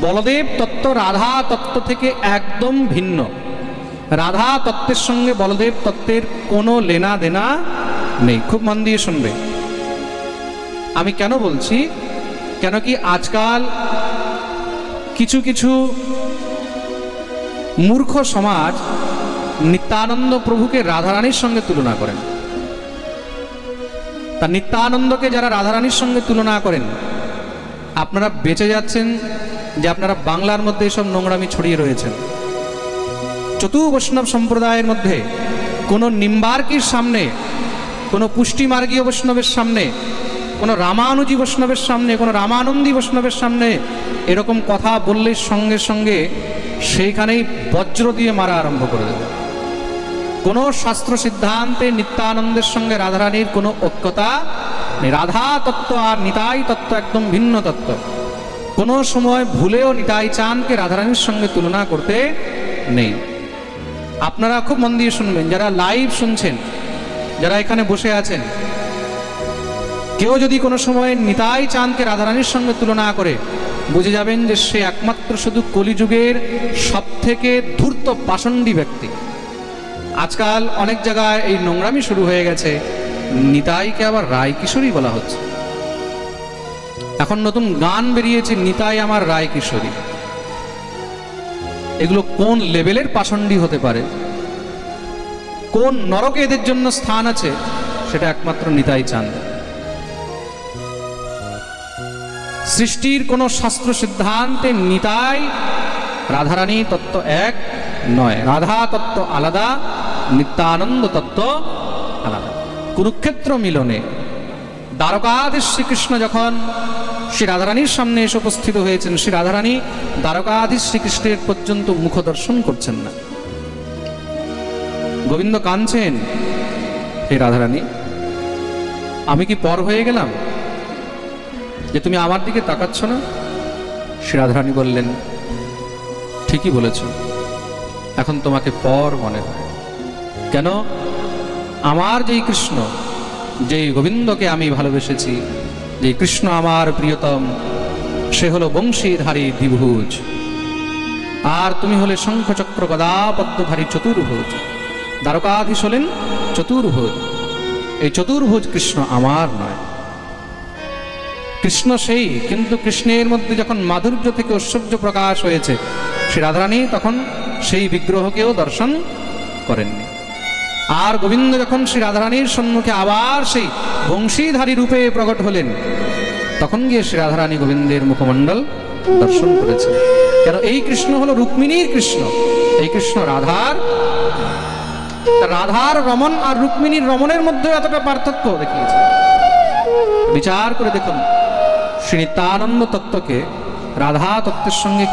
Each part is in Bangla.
বলদেব তত্ত্ব রাধা তত্ত্ব থেকে একদম ভিন্ন। রাধা তত্ত্বের সঙ্গে বলদেব তত্ত্বের কোনো লেনা দেনা নেই। খুব মন দিয়ে শুনবে। আমি কেন বলছি, কেন কি আজকাল কিছু কিছু মূর্খ সমাজ নিত্যানন্দ প্রভুকে রাধারানীর সঙ্গে তুলনা করেন। তা নিত্যানন্দকে যারা রাধারানীর সঙ্গে তুলনা করেন, আপনারা বেঁচে যাচ্ছেন যে আপনারা বাংলার মধ্যে এসব নোংরামি ছড়িয়ে রয়েছেন। চতুর বৈষ্ণব সম্প্রদায়ের মধ্যে কোনো নিম্বার্কির সামনে, কোনো পুষ্টিমার্গীয় বৈষ্ণবের সামনে, কোনো রামানুজি বৈষ্ণবের সামনে, কোনো রামানন্দী বৈষ্ণবের সামনে এরকম কথা বললে সঙ্গে সঙ্গে সেইখানেই বজ্র দিয়ে মারা আরম্ভ করে দেবে। কোনো শাস্ত্র সিদ্ধান্তে নিত্যানন্দের সঙ্গে রাধারানীর কোনো ঐক্যতা নেই। রাধা তত্ত্ব আর নিতাই তত্ত্ব একদম ভিন্ন তত্ত্ব। কোনো সময় ভুলেও নিতাই চাঁদকে রাধারানীর সঙ্গে তুলনা করতে নেই। আপনারা খুব মন দিয়ে শুনবেন, যারা লাইভ শুনছেন, যারা এখানে বসে আছেন, কেউ যদি কোনো সময় নিতাই চাঁদকে রাধারানীর সঙ্গে তুলনা করে, বুঝে যাবেন যে সে একমাত্র শুধু কলিযুগের সব থেকে ধূর্ত পাষণ্ডী ব্যক্তি। আজকাল অনেক জায়গায় এই নোংরামি শুরু হয়ে গেছে, নিতাইকে আবার রায় কিশোরী বলা হচ্ছে। এখন নতুন গান বেরিয়েছে, নিতাই আমার রায় কিশোরী। এগুলো কোন লেভেলের পাষণ্ডী হতে পারে, কোন নরকে এদের জন্য স্থান আছে, সেটা একমাত্র নিতাই চাঁদ। সৃষ্টির কোন শাস্ত্র সিদ্ধান্তে নিতাই রাধারানী তত্ত্ব এক নয়। রাধা তত্ত্ব আলাদা, নিত্যানন্দ তত্ত্ব আলাদা। কুরুক্ষেত্র মিলনে দ্বারকাধীশ শ্রীকৃষ্ণ যখন শ্রী রাধারানীর সামনে এসে উপস্থিত হয়েছেন, শ্রী রাধারানী দ্বারকাধীশ শ্রীকৃষ্ণের পর্যন্ত মুখ দর্শন করছেন না। গোবিন্দ কাঁদছেন, হে রাধারানী, আমি কি পর হয়ে গেলাম যে তুমি আমার দিকে তাকাচ্ছ না? শ্রী রাধারানী বললেন, ঠিকই বলেছ, এখন তোমাকে পর মনে হয়। কেন? আমার যেই কৃষ্ণ, যেই গোবিন্দকে আমি ভালোবেসেছি, যেই কৃষ্ণ আমার প্রিয়তম, সে হলো বংশীধারী দ্বিভুজ, আর তুমি হলে শঙ্খচক্র গদা পদ্মধারী চতুর্ভুজ। দ্বারকাধীশ হলেন চতুর্ভুজ। এই চতুর্ভুজ কৃষ্ণ আমার নয়। কৃষ্ণ সেই, কিন্তু কৃষ্ণের মধ্যে যখন মাধুর্য থেকে ঐশ্বর্য প্রকাশ হয়েছে, শ্রী রাধারানী তখন সেই বিগ্রহকেও দর্শন করেননি। আর গোবিন্দ যখন শ্রী রাধারানীর সম্মুখে আবার সেই বংশীধারী রূপে প্রকট হলেন, তখন গিয়ে শ্রী রাধারানী গোবিন্দের মুখমণ্ডল দর্শন করেছেন। কেন? এই কৃষ্ণ হলো রুক্মিণীর কৃষ্ণ, এই কৃষ্ণ রাধার। রাধার রমণ আর রুক্মিণীর রমণের মধ্যে এতটা পার্থক্য দেখিয়েছে। বিচার করে দেখুন, শ্রী নিত্যানন্দ তত্ত্বকে রাধা তত্ত্বের সঙ্গে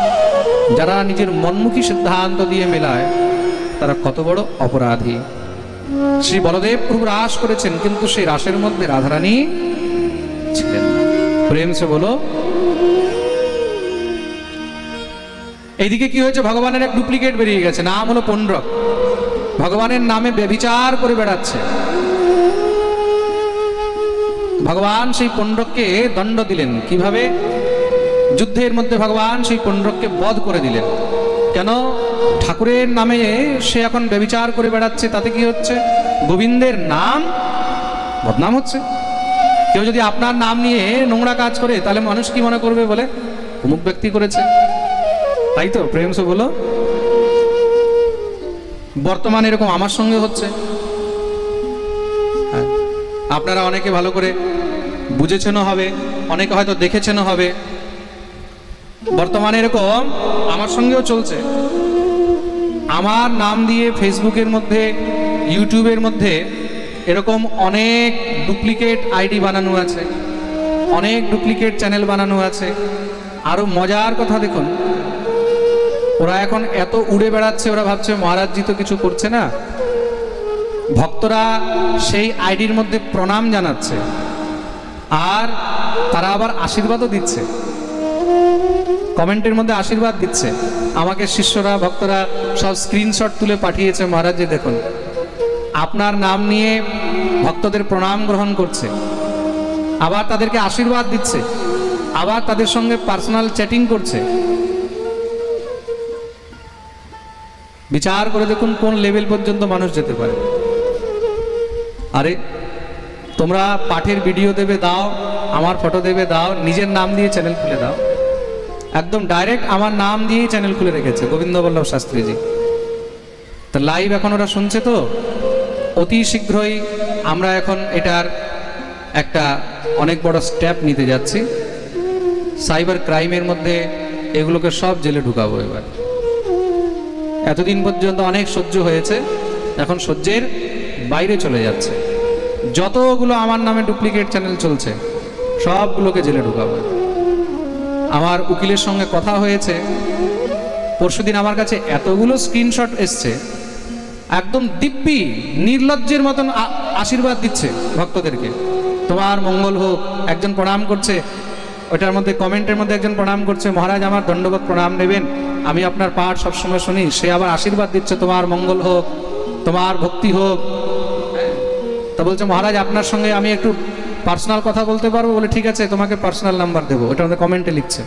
যারা নিজের মনমুখী সিদ্ধান্ত দিয়ে মেলায়, তারা কত বড় অপরাধী। শ্রী বলদেব প্রভু রাস করেছেন, কিন্তু সেই রাসের মধ্যে রাধারানী ছিলেন না। প্রেম সে বলো। এইদিকে কি হয়েছে? ভগবানের এক ডুপ্লিকেট বেরিয়ে গেছে, নাম হলো পুণ্ড্রক। ভগবানের নামে ব্যভিচার করে বেড়াচ্ছে। ভগবান সেই পুণ্ড্রককে দণ্ড দিলেন। কিভাবে? যুদ্ধের মধ্যে ভগবান সেই পুণ্ড্রককে বধ করে দিলেন। কেন? ঠাকুরের নামে সে এখন ব্যভিচার করে বেড়াচ্ছে। তাতে কি হচ্ছে? গোবিন্দের নাম বদনাম হচ্ছে। কেউ যদি আপনার নাম নিয়ে নোংরা কাজ করে, তাহলে মানুষ কি মনে করবে? বলে অমুক ব্যক্তি করেছে। তাই তো প্রেম সে বলো। বর্তমানে এরকম আমার সঙ্গে হচ্ছে। আপনারা অনেকে ভালো করে বুঝেছেনও হবে, অনেকে হয়তো দেখেছেনও হবে। বর্তমানে এরকম আমার সঙ্গেও চলছে। আমার নাম দিয়ে ফেসবুকের মধ্যে, ইউটিউবের মধ্যে এরকম অনেক ডুপ্লিকেট আইডি বানানো আছে, অনেক ডুপ্লিকেট চ্যানেল বানানো আছে। আরো মজার কথা দেখুন, ওরা এখন এত উড়ে বেড়াচ্ছে, ওরা ভাবছে মহারাজজি তো কিছু করছে না। ভক্তরা সেই আইডির মধ্যে প্রণাম জানাচ্ছে, আর তারা আবার আশীর্বাদও দিচ্ছে, কমেন্টের মধ্যে আশীর্বাদ দিচ্ছে। আমাকে শিষ্যরা, ভক্তরা সব স্ক্রিনশট তুলে পাঠিয়েছে, মহারাজজি দেখুন, আপনার নাম নিয়ে ভক্তদের প্রণাম গ্রহণ করছে, আবার তাদেরকে আশীর্বাদ দিচ্ছে। আবার তাদের সঙ্গে পার্সোনাল চ্যাটিং করছে। বিচার করে দেখুন কোন লেভেল পর্যন্ত মানুষ যেতে পারে। আরে তোমরা পাঠের ভিডিও দেবে দাও, আমার ফটো দেবে দাও, নিজের নাম দিয়ে চ্যানেল খুলে দাও। একদম ডাইরেক্ট আমার নাম দিয়েই চ্যানেল খুলে রেখেছে গোবিন্দ বল্লভ শাস্ত্রীজি। তা লাইভ এখন ওরা শুনছে, তো অতি শীঘ্রই আমরা এখন এটার একটা অনেক বড় স্টেপ নিতে যাচ্ছি। সাইবার ক্রাইমের মধ্যে এগুলোকে সব জেলে ঢুকাবো এবার। এতদিন পর্যন্ত অনেক সহ্য হয়েছে, এখন সহ্যের বাইরে চলে যাচ্ছে। যতগুলো আমার নামে ডুপ্লিকেট চ্যানেল চলছে সবগুলোকে জেলে ঢুকাবো। আমার উকিলের সঙ্গে কথা হয়েছে, পরশুদিন আমার কাছে এতগুলো স্ক্রিনশট এসছে, একদম দিব্যি নির্লজ্জের মতন আশীর্বাদ দিচ্ছে ভক্তদেরকে, তোমার মঙ্গল হোক। একজন প্রণাম করছে, ওইটার মধ্যে কমেন্টের মধ্যে একজন প্রণাম করছে, মহারাজ আমার দণ্ডবোধ প্রণাম নেবেন, আমি আপনার পাঠ সবসময় শুনি। সে আবার আশীর্বাদ দিচ্ছে, তোমার মঙ্গল হোক, তোমার ভক্তি হোক। তা বলছে মহারাজ আপনার সঙ্গে আমি একটু পার্সোনাল কথা বলতে পারবো? বলে ঠিক আছে, তোমাকে পার্সোনাল নাম্বার দেবো। ওটার মধ্যে কমেন্টে লিখছে।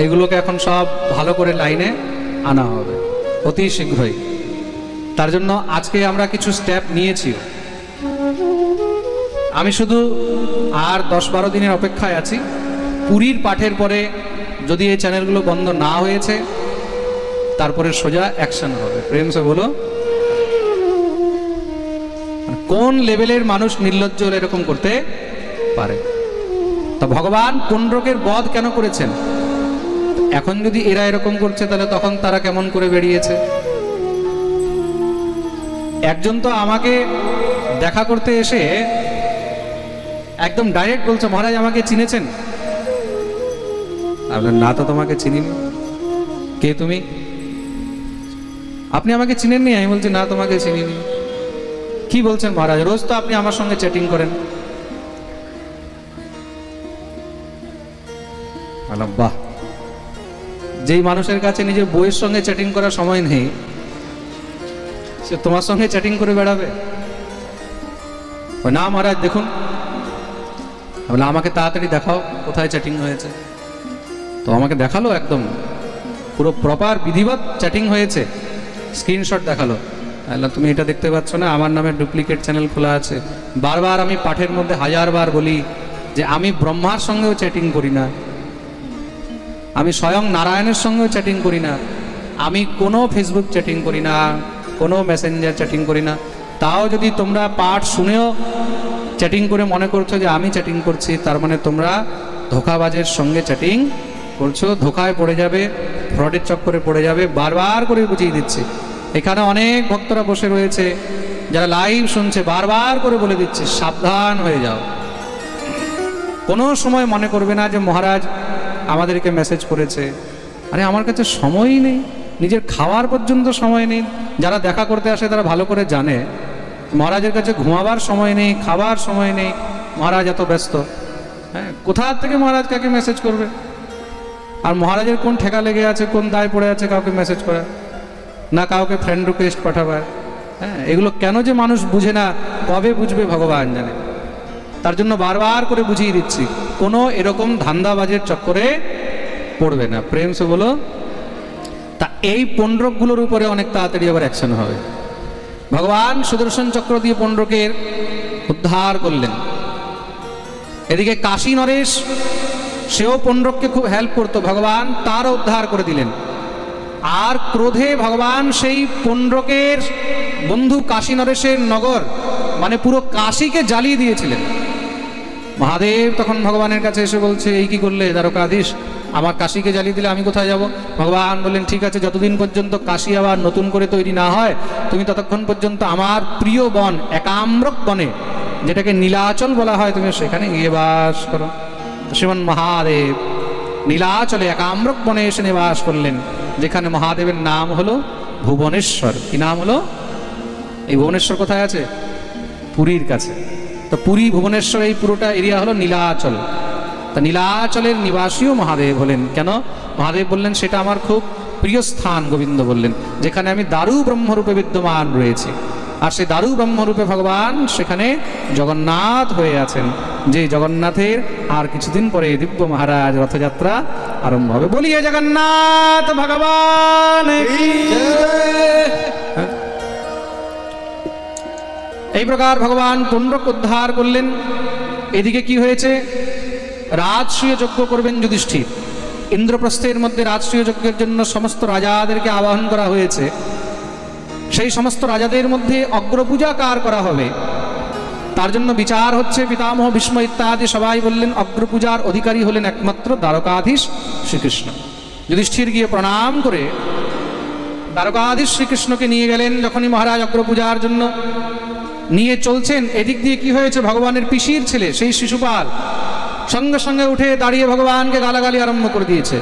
এইগুলোকে এখন সব ভালো করে লাইনে আনা হবে অতি শীঘ্রই। তার জন্য আজকে আমরা কিছু স্টেপ নিয়েছি। আমি শুধু আর 10-12 দিনের অপেক্ষায় আছি। পুরীর পাঠের পরে যদি এই চ্যানেলগুলো বন্ধ না হয়েছে, তারপরে সোজা অ্যাকশন হবে। প্রেম সে বলো, কোন লেভেলের মানুষ নির্লজ্জ এরকম করতে পারে? তা ভগবান পুণ্ড্রকের বধ কেন করেছেন? এখন যদি এরা এরকম করছে, তাহলে তখন তারা কেমন করে বেরিয়েছে? একজন তো আমাকে দেখা করতে এসে একদম ডাইরেক্ট বলছে, মহারাজ আমাকে চিনেছেন? না তো তোমাকে চিনিনি। কে তুমি? আপনি আমাকে চিনেননি? আমি বলছি না, তোমাকে চিনিনি। কি বলছেন মহারাজ? রোজ তো আপনি আমার সঙ্গে চ্যাটিং করেন। বাহ, যেই মানুষের কাছে নিজের বইয়ের সঙ্গে চ্যাটিং করার সময় নেই, সে তোমার সঙ্গে চ্যাটিং করে বেড়াবে? না মহারাজ দেখুন। বলে আমাকে তাড়াতাড়ি দেখাও কোথায় চ্যাটিং হয়েছে। তো আমাকে দেখালো, একদম পুরো প্রপার বিধিবৎ চ্যাটিং হয়েছে, স্ক্রিনশট দেখালো। তাহলে তুমি এটা দেখতে পাচ্ছ না আমার নামে ডুপ্লিকেট চ্যানেল খোলা আছে? বারবার আমি পাঠের মধ্যে 1000 বার বলি যে আমি ব্রহ্মার সঙ্গেও চ্যাটিং করি না, আমি স্বয়ং নারায়ণের সঙ্গেও চ্যাটিং করি না, আমি কোনো ফেসবুক চ্যাটিং করি না, কোনো মেসেঞ্জার চ্যাটিং করি না। তাও যদি তোমরা পাঠ শুনেও চ্যাটিং করে মনে করছো যে আমি চ্যাটিং করছি, তার মানে তোমরা ধোঁকাবাজের সঙ্গে চ্যাটিং করছো, ধোঁকায় পড়ে যাবে, ফ্রডের চক্করে পড়ে যাবে। বারবার করে বুঝিয়ে দিচ্ছি। এখানে অনেক ভক্তরা বসে রয়েছে যারা লাইভ শুনছে, বারবার করে বলে দিচ্ছে সাবধান হয়ে যাও। কোনো সময় মনে করবে না যে মহারাজ আমাদেরকে মেসেজ করেছে। আরে আমার কাছে সময়ই নেই, নিজের খাওয়ার পর্যন্ত সময় নেই। যারা দেখা করতে আসে তারা ভালো করে জানে মহারাজের কাছে ঘুমাবার সময় নেই, খাবার সময় নেই, মহারাজ এত ব্যস্ত। হ্যাঁ, কোথা থেকে মহারাজ কাকে মেসেজ করবে? আর মহারাজের কোন ঠেকা লেগে আছে, কোন দায় পড়ে আছে কাউকে মেসেজ করা, না কাউকে ফ্রেন্ড রিকোয়েস্ট পাঠাবার? হ্যাঁ, এগুলো কেন যে মানুষ বুঝে না, কবে বুঝবে ভগবান জানে। তার জন্য বারবার করে বুঝিয়ে দিচ্ছি, কোনো এরকম ধান্দাবাজের চক্করে পড়বে না। প্রেম সে বলো। তা এই পণ্ডরকগুলোর উপরে অনেক তাড়াতাড়ি আবার অ্যাকশন হবে। ভগবান সুদর্শন চক্র দিয়ে পণ্ডরকের উদ্ধার করলেন। এদিকে কাশী নরেশ, সেও পণ্ডরককে খুব হেল্প করতো, ভগবান তারও উদ্ধার করে দিলেন। আর ক্রোধে ভগবান সেই পণ্ডরকের বন্ধু কাশী নরেশের নগর, মানে পুরো কাশীকে জ্বালিয়ে দিয়েছিলেন। মহাদেব তখন ভগবানের কাছে এসে বলছে, এই কি করলে দ্বারকাধীশ, আমার কাশীকে জ্বালিয়ে দিলে আমি কোথায় যাব? ভগবান বললেন, ঠিক আছে, যতদিন পর্যন্ত কাশী আবার নতুন করে তৈরি না হয়, তুমি ততক্ষণ পর্যন্ত আমার প্রিয় বন একাম্রক বনে, যেটাকে নীলাচল বলা হয়, তুমি সেখানে গিয়ে বাস করো। শ্রীমন মহাদেব নীলাচলে একাম্রক বনে এসে নিবাস করলেন, যেখানে মহাদেবের নাম হলো ভুবনেশ্বর। কি নাম হলো? এই ভুবনেশ্বর কোথায় আছে? পুরীর কাছে। তো পুরী ভুবনেশ্বর এই পুরোটা এরিয়া হলো নীলাচল। তা নীলাচলের নিবাসীও মহাদেব হলেন। কেন? মহাদেব বললেন সেটা আমার খুব প্রিয় স্থান। গোবিন্দ বললেন যেখানে আমি দারু ব্রহ্মরূপে বিদ্যমান রয়েছি। আর সেই দারু ব্রহ্মরূপে ভগবান সেখানে জগন্নাথ হয়ে আছেন, যে জগন্নাথের আর কিছুদিন পরে দিব্য মহারাজ রথযাত্রা আরম্ভ হবে। বলিয়ে জগন্নাথ ভগবান কি জয়। এই প্রকার ভগবান পুণ্ড্রক উদ্ধার করলেন। এদিকে কি হয়েছে, রাজসূয় যজ্ঞ করবেন যুধিষ্ঠির। ইন্দ্রপ্রস্থের মধ্যে রাজসূয় যজ্ঞের জন্য সমস্ত রাজাদেরকে আবাহন করা হয়েছে। সেই সমস্ত রাজাদের মধ্যে অগ্রপূজা কার করা হবে তার জন্য বিচার হচ্ছে। পিতামহ ভীষ্ম ইত্যাদি সবাই বললেন অগ্রপূজার অধিকারী হলেন একমাত্র দ্বারকাধীশ শ্রীকৃষ্ণ। যুধিষ্ঠির গিয়ে প্রণাম করে দ্বারকাধীশ শ্রীকৃষ্ণকে নিয়ে গেলেন। যখনই মহারাজ অগ্রপূজার জন্য নিয়ে চলছেন, এদিক দিয়ে কি হয়েছে, ভগবানের পিসির ছেলে সেই শিশুপাল সঙ্গে সঙ্গে উঠে দাঁড়িয়ে ভগবানকে গালাগালি আরম্ভ করে দিয়েছে।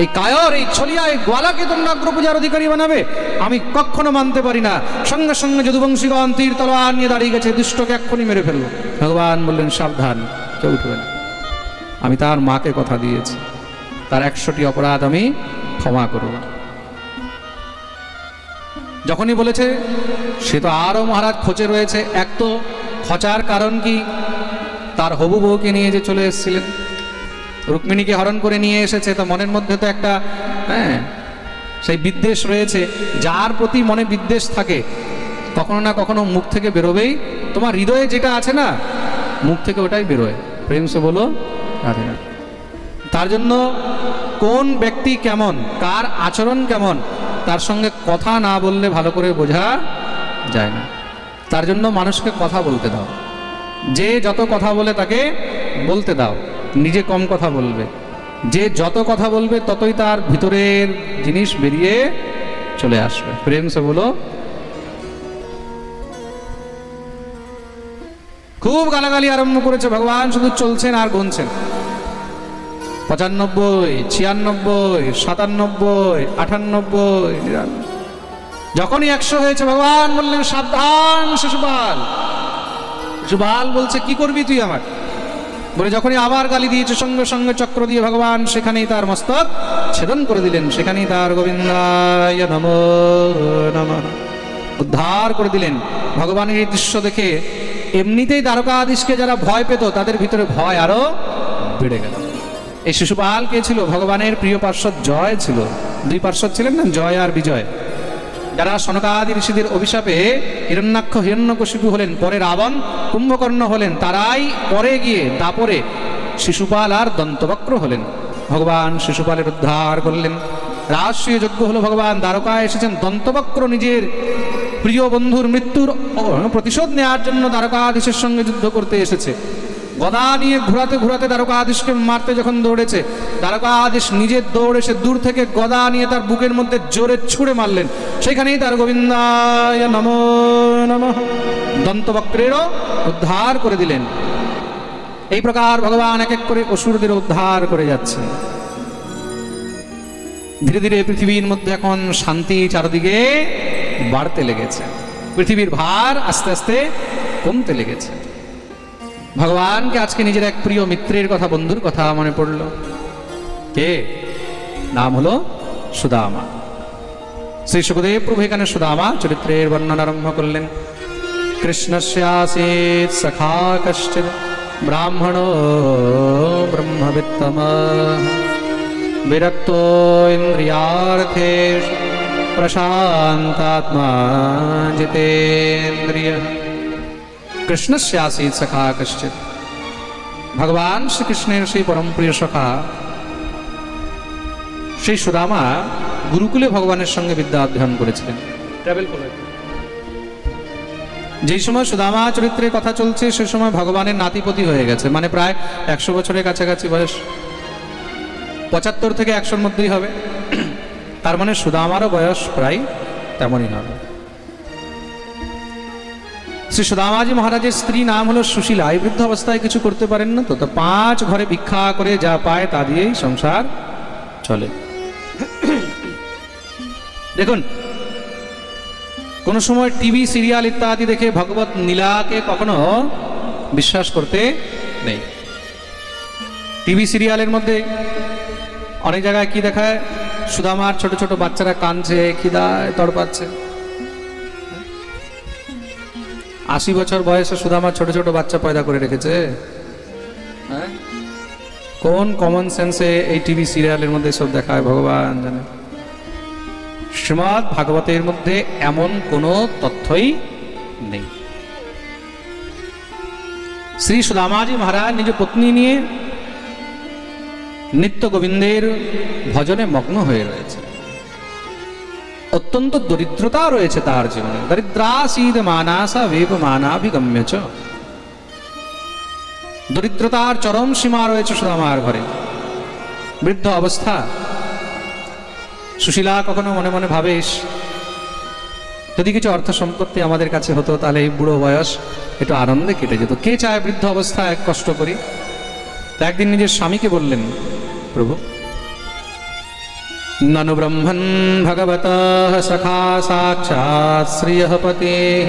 এই কায়র, এই ছলিয়া, এই গোয়ালাকে তোমরা অগ্রপূজার অধিকারী বানাবে, আমি কখনো মানতে পারি না। সঙ্গে সঙ্গে যদুবংশীগণ তীর তলোয়ার নিয়ে দাঁড়িয়ে গেছে, দুষ্টকে এক্ষুনি মেরে ফেলবো। ভগবান বললেন সাবধান, কেউ উঠবে না, আমি তার মাকে কথা দিয়েছি, তার 100টি অপরাধ আমি ক্ষমা করব। যখনই বলেছে, সে তো আরো মহারাজ খোঁচে রয়েছে। এক তো খচার কারণ কি, তার হবু বউকে নিয়ে যে চলে এসেছিলেন, রুক্মিণীকে হরণ করে নিয়ে এসেছে, তো মনের মধ্যে তো একটা সেই বিদ্বেষ রয়েছে। যার প্রতি মনে বিদ্বেষ থাকে কখনো না কখনো মুখ থেকে বেরোবেই। তোমার হৃদয়ে যেটা আছে না, মুখ থেকে ওটাই বেরোয়। প্রেম সে বলো রাধে রাধে। তার জন্য কোন ব্যক্তি কেমন, কার আচরণ কেমন, তার সঙ্গে কথা না বললে ভালো করে বোঝা যায় না। তার জন্য মানুষকে কথা বলতে দাও, যে যত কথা বলে তাকে বলতে দাও, নিজে কম কথা বলবে। যে যত কথা বলবে ততই তার ভিতরের জিনিস বেরিয়ে চলে আসবে। প্রেম সে বলো। খুব গালাগালি আরম্ভ করেছে ভগবান, শুধু চলছেন আর গুনছেন। 95, 96, 97, 98, যখনই 100 হয়েছে ভগবান বললেন সাবধান শিশুপাল। শিশুপাল বলছে কি করবি তুই আমার, বলে যখনই আবার গালি দিয়েছে সঙ্গে সঙ্গে চক্র দিয়ে ভগবান সেখানেই তার মস্তক ছেদন করে দিলেন। সেখানেই তার গোবিন্দায় নমো নমঃ উদ্ধার করে দিলেন। ভগবানের এই দৃশ্য দেখে এমনিতেই দ্বারকাধীশকে যারা ভয় পেত তাদের ভিতরে ভয় আরো বেড়ে গেল। এই শিশুপাল কে ছিল, ভগবানের প্রিয় পার্শ্বদ জয় ছিল। 2 পার্শ্বদ ছিলেন না, জয় আর বিজয়, যারা সনকাদি ঋষিদের অভিশাপে হিরণ্যাক্ষ হিরণ্যকশিপু হলেন, পরে রাবণ কুম্ভকর্ণ হলেন, তারাই পরে গিয়ে দাপরে শিশুপাল আর দন্তবক্র হলেন। ভগবান শিশুপালের উদ্ধার করলেন। রাজসূয় যজ্ঞ হলো, ভগবান দ্বারকায় এসেছেন। দন্তবক্র নিজের প্রিয় বন্ধুর মৃত্যুর প্রতিশোধ নেওয়ার জন্য দ্বারকাধীশের সঙ্গে যুদ্ধ করতে এসেছে। গদা নিয়ে ঘোরাতে ঘোরাতে দ্বারকাধীশকে মারতে যখন দৌড়েছে, দ্বারকাধীশ নিজের দৌড়ে সে দূর থেকে গদা নিয়ে তার বুকের মধ্যে জোরে ছুঁড়ে মারলেন। সেখানেই তার গোবিন্দায় নমো নমঃ দন্তবক্রেরও উদ্ধার করে দিলেন। এই প্রকার ভগবান এক এক করে অসুরদের উদ্ধার করে যাচ্ছেন। ধীরে ধীরে পৃথিবীর মধ্যে এখন শান্তি চারদিকে বাড়তে লেগেছে, পৃথিবীর ভার আস্তে আস্তে কমতে লেগেছে। ভগবানকে আজকে নিজের এক প্রিয় মিত্রের কথা, বন্ধুর কথা মনে পড়ল। কে? নাম হলো সুদামা। শ্রী সুখদেব প্রভু এখানে সুদামা চরিত্রের বর্ণনা আরম্ভ করলেন। কৃষ্ণস্যাসীৎ সখা কশ্চিৎ ব্রাহ্মণো ব্রহ্মবিত্তমঃ বিরক্তো ইন্দ্রিয়ার্থেষু প্রশান্তাত্মা জিতেন্দ্রিয়ঃ। কৃষ্ণস্যাসীৎ সখা কশ্চিৎ, ভগবান শ্রীকৃষ্ণের সেই পরম প্রিয় সখা সেই সুদামা গুরুকুলে ভগবানের সঙ্গে বিদ্যা অধ্যয়ন করেছিলেন। ট্রাভেল করে যেই সময় সুদামা চরিত্রের কথা চলছে সে সময় ভগবানের নাতিপতি হয়ে গেছে, মানে প্রায় 100 বছরের কাছাকাছি বয়স, 75 থেকে 100-র মধ্যেই হবে। তার মানে সুদামারও বয়স প্রায় তেমনই হবে। শ্রী সুদামাজি মহারাজের স্ত্রী নাম হলো সুশীলা। এই বৃদ্ধ অবস্থায় কিছু করতে পারেন না, তো 5 ঘরে ভিক্ষা করে যা পায় তা দিয়েই সংসার চলে। দেখুন, কোন সময় টিভি সিরিয়াল ইত্যাদি দেখে ভগবত লীলাকে কখনো বিশ্বাস করতে নেই। টিভি সিরিয়ালের মধ্যে অনেক জায়গায় কি দেখায়, সুদামার ছোট ছোট বাচ্চারা কাঁদছে, খিদায় তড়পাচ্ছে। 80 বছর বয়সে সুদামা ছোট ছোট বাচ্চা পয়দা করে রেখেছে। হ্যাঁ, কোন কমন সেন্সে এই টিভি সিরিয়ালের মধ্যে সব দেখায় ভগবান জানে। শ্রীমদ্ ভাগবতের মধ্যে এমন কোনো তথ্যই নেই। শ্রী সুদামাজি মহারাজ নিজ পত্নী নিয়ে নিত্য গোবিন্দের ভজনে মগ্ন হয়ে রয়েছে। অত্যন্ত দরিদ্রতা রয়েছে তার জীবনে। দরিদ্রাসীদ মানাসা বেব মানাভিগম্য চ। দরিদ্রতার চরম সীমা রয়েছে সুদামার ঘরে। বৃদ্ধ অবস্থা। সুশীলা কখনো মনে মনে ভাবেস, যদি কিছু অর্থ সম্পত্তি আমাদের কাছে হতো তাহলে এই বুড়ো বয়স একটু আনন্দে কেটে যেত। কে চায় বৃদ্ধ অবস্থা এক কষ্ট করি? তো একদিন নিজের স্বামীকে বললেন, প্রভু ননু ব্রহ্মণ ভগবতঃ সখা সাক্ষাৎ শ্রিয়ঃ পতেঃ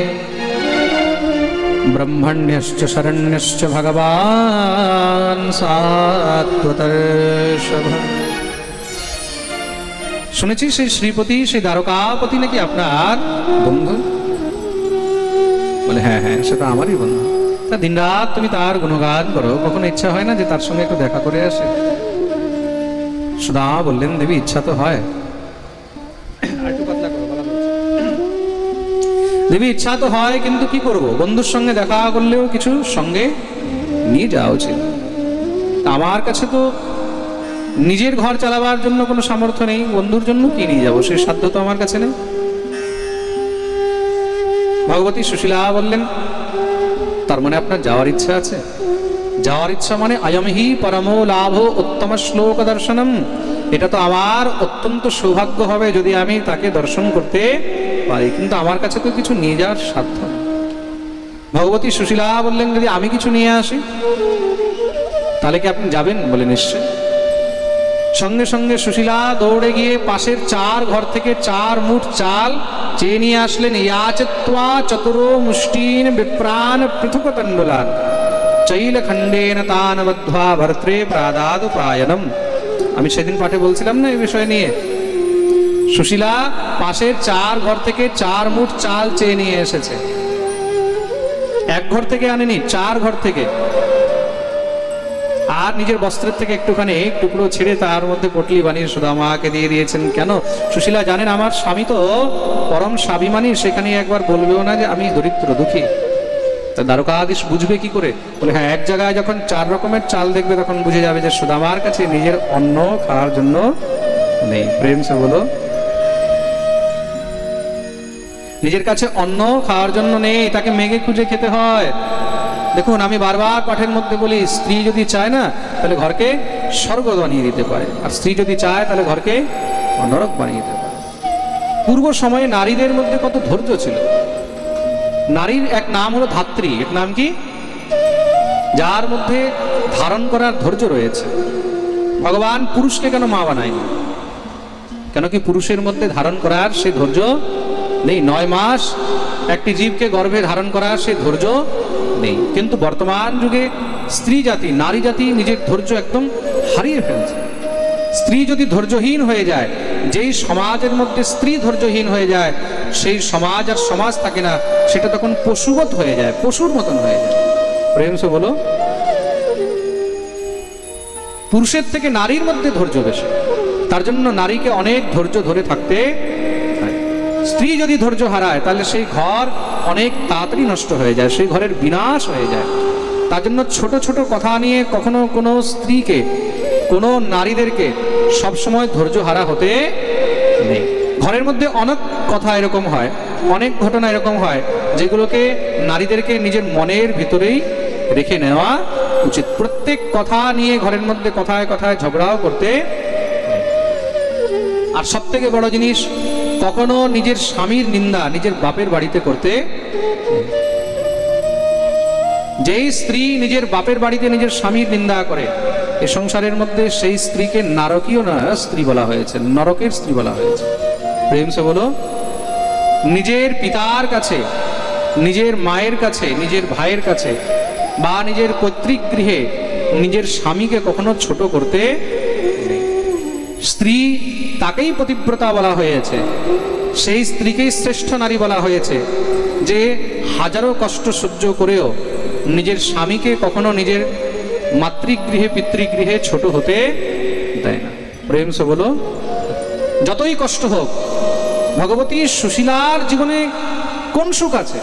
ব্রহ্মণ্যশ্চ শরণ্যশ্চ ভগবান সাত্বতর্ষভ। শুনেছি সেই শ্রীপতি, সেই দ্বারকাপতি নাকি আপনার বন্ধু। বলে হ্যাঁ হ্যাঁ, সেটা আমারই বন্ধু। তা দিনরাত তুমি তার গুণগান করো, কখনো ইচ্ছা হয় না যে তার সঙ্গে একটু দেখা করে আসে? সুদামা বললেন, দেবী ইচ্ছা তো হয়। দেবী ইচ্ছা তো হয়, কিন্তু কি করব, বন্ধুর সঙ্গে দেখা করলেও কিছু সঙ্গে নিয়ে যাওয়া উচিত। আমার কাছে তো নিজের ঘর চালাবার জন্য কোনো সামর্থ্য নেই, বন্ধুর জন্য কি নিয়ে যাবো, সেই সাধ্য তো আমার কাছে নেই। ভগবতী সুশীলা বললেন, তার মানে আপনার যাওয়ার ইচ্ছা আছে? যাওয়ার ইচ্ছা মানে অয়মহি পরমো লাভ উত্তম শ্লোক দর্শনম। এটা তো আমার অত্যন্ত সৌভাগ্য হবে যদি আমি তাকে দর্শন করতে পারি, কিন্তু আমার কাছে তো কিছু নিয়ে যাওয়ার সাধ্য নেই। ভগবতী সুশীলা বললেন, যদি আমি কিছু নিয়ে আসি তাহলে কি আপনি যাবেন? বলে নিশ্চয়। সঙ্গে সঙ্গে সুশীলা দৌড়ে গিয়ে পাশের 4 ঘর থেকে 4 মুঠ চাল চেয়ে নিয়ে আসলেন। ইয়াচত্বা চতুরো মুষ্টিন বিপ্রাণ পৃথক তণ্ডুলান চৈল খণ্ডেন তান বদ্ধ্বা ভর্ত্রে প্রাদাদু প্রায়ণম। আমি সেদিন পাঠে বলছিলাম না এই বিষয় নিয়ে। সুশীলা পাশের 4 ঘর থেকে 4 মুঠ চাল চেয়ে নিয়ে এসেছে। এক ঘর থেকে আনেনি, 4 ঘর থেকে। আর নিজের বস্ত্রের থেকে একটুখানি টুকরো ছেড়ে তার মধ্যে পটলি বানিয়ে সুদামাকে দিয়ে দিয়েছেন। কেন? সুশীলা জানেন আমার স্বামী তো পরম স্বাভিমানী, সেখানে একবার বলবেও না যে আমি দরিদ্র দুঃখী। তা দ্বারকাধীশ বুঝবে কি করে? বলে হ্যাঁ, এক জায়গায় যখন 4 রকমের চাল দেখবে তখন বুঝে যাবে যে সুদামার কাছে নিজের অন্ন খাওয়ার জন্য নেই। প্রেম সে বলো, নিজের কাছে অন্ন খাওয়ার জন্য নেই, তাকে মেঘে খুঁজে খেতে হয়। দেখুন, আমি বারবার পাঠের মধ্যে বলি, স্ত্রী যদি চায় না তাহলে ঘরকে স্বর্গ বানিয়ে দিতে পারে, আর স্ত্রী যদি চায় তাহলে ঘরকে নরক বানিয়ে দিতে পারে। পূর্ব সময়ে নারীদের মধ্যে কত ধৈর্য ছিল। নারীর এক নাম হলো ধাত্রী। এক নাম কি? যার মধ্যে ধারণ করার ধৈর্য রয়েছে। ভগবান পুরুষকে কেন মা বানায়নি? কেন কি পুরুষের মধ্যে ধারণ করার সে ধৈর্য নেই? 9 মাস একটি জীবকে গর্ভে ধারণ করার সে ধৈর্য নেই। কিন্তু বর্তমান যুগে স্ত্রী জাতি, নারী জাতি নিজের ধৈর্য একদম হারিয়ে ফেলছে। স্ত্রী যদি ধৈর্যহীন হয়ে যায়, যেই সমাজের মধ্যে স্ত্রী ধৈর্যহীন হয়ে যায়, সেই সমাজ আর সমাজ থাকে না, সেটা তখন পশুবৎ হয়ে যায়, পশুর মতন হয়ে যায়। প্রেম সে বলো, পুরুষের থেকে নারীর মধ্যে ধৈর্য বেশি। তার জন্য নারীকে অনেক ধৈর্য ধরে থাকতে হয়। স্ত্রী যদি ধৈর্য হারায় তাহলে সেই ঘর অনেক তাড়াতাড়ি নষ্ট হয়ে যায়, সেই ঘরের বিনাশ হয়ে যায়। তার জন্য ছোট ছোট কথা নিয়ে কখনো কোনো স্ত্রীকে, কোনো নারীদেরকে সবসময় ধৈর্য হারা হতে নেই। ঘরের মধ্যে অনেক কথা এরকম হয়, অনেক ঘটনা এরকম হয় যেগুলোকে নারীদেরকে নিজের মনের ভিতরেই রেখে নেওয়া উচিত। প্রত্যেক কথা নিয়ে ঘরের মধ্যে কথায় কথায় ঝগড়াও করতে। আর সব থেকে বড় জিনিস, কখনো নিজের স্বামীর নিন্দা নিজের বাপের বাড়িতে করতে। যেই স্ত্রী নিজের বাপের বাড়িতে নিজের স্বামীর নিন্দা করে, এ সংসারের মধ্যে সেই স্ত্রীকে নারকীয় না স্ত্রী বলা হয়েছে, নরকের স্ত্রী বলা হয়েছে। প্রেম সে বলো, নিজের পিতার কাছে, নিজের মায়ের কাছে, নিজের ভাইয়ের কাছে বা নিজের পৈতৃক গৃহে নিজের স্বামীকে কখনো ছোট করতে নেই। স্ত্রী তাকেই পতিব্রতা বলা হয়েছে সেই স্ত্রীকেই শ্রেষ্ঠ নারী বলা হয়েছে, যে হাজারো কষ্ট সহ্য করেও নিজের স্বামীকে কখনো নিজের মাতৃগৃহে পিতৃগৃহে ছোট হতে দেয় না। প্রেম সে বলো। যতই কষ্ট হোক, ভগবতী সুশীলার জীবনে কোন সুখ আছে?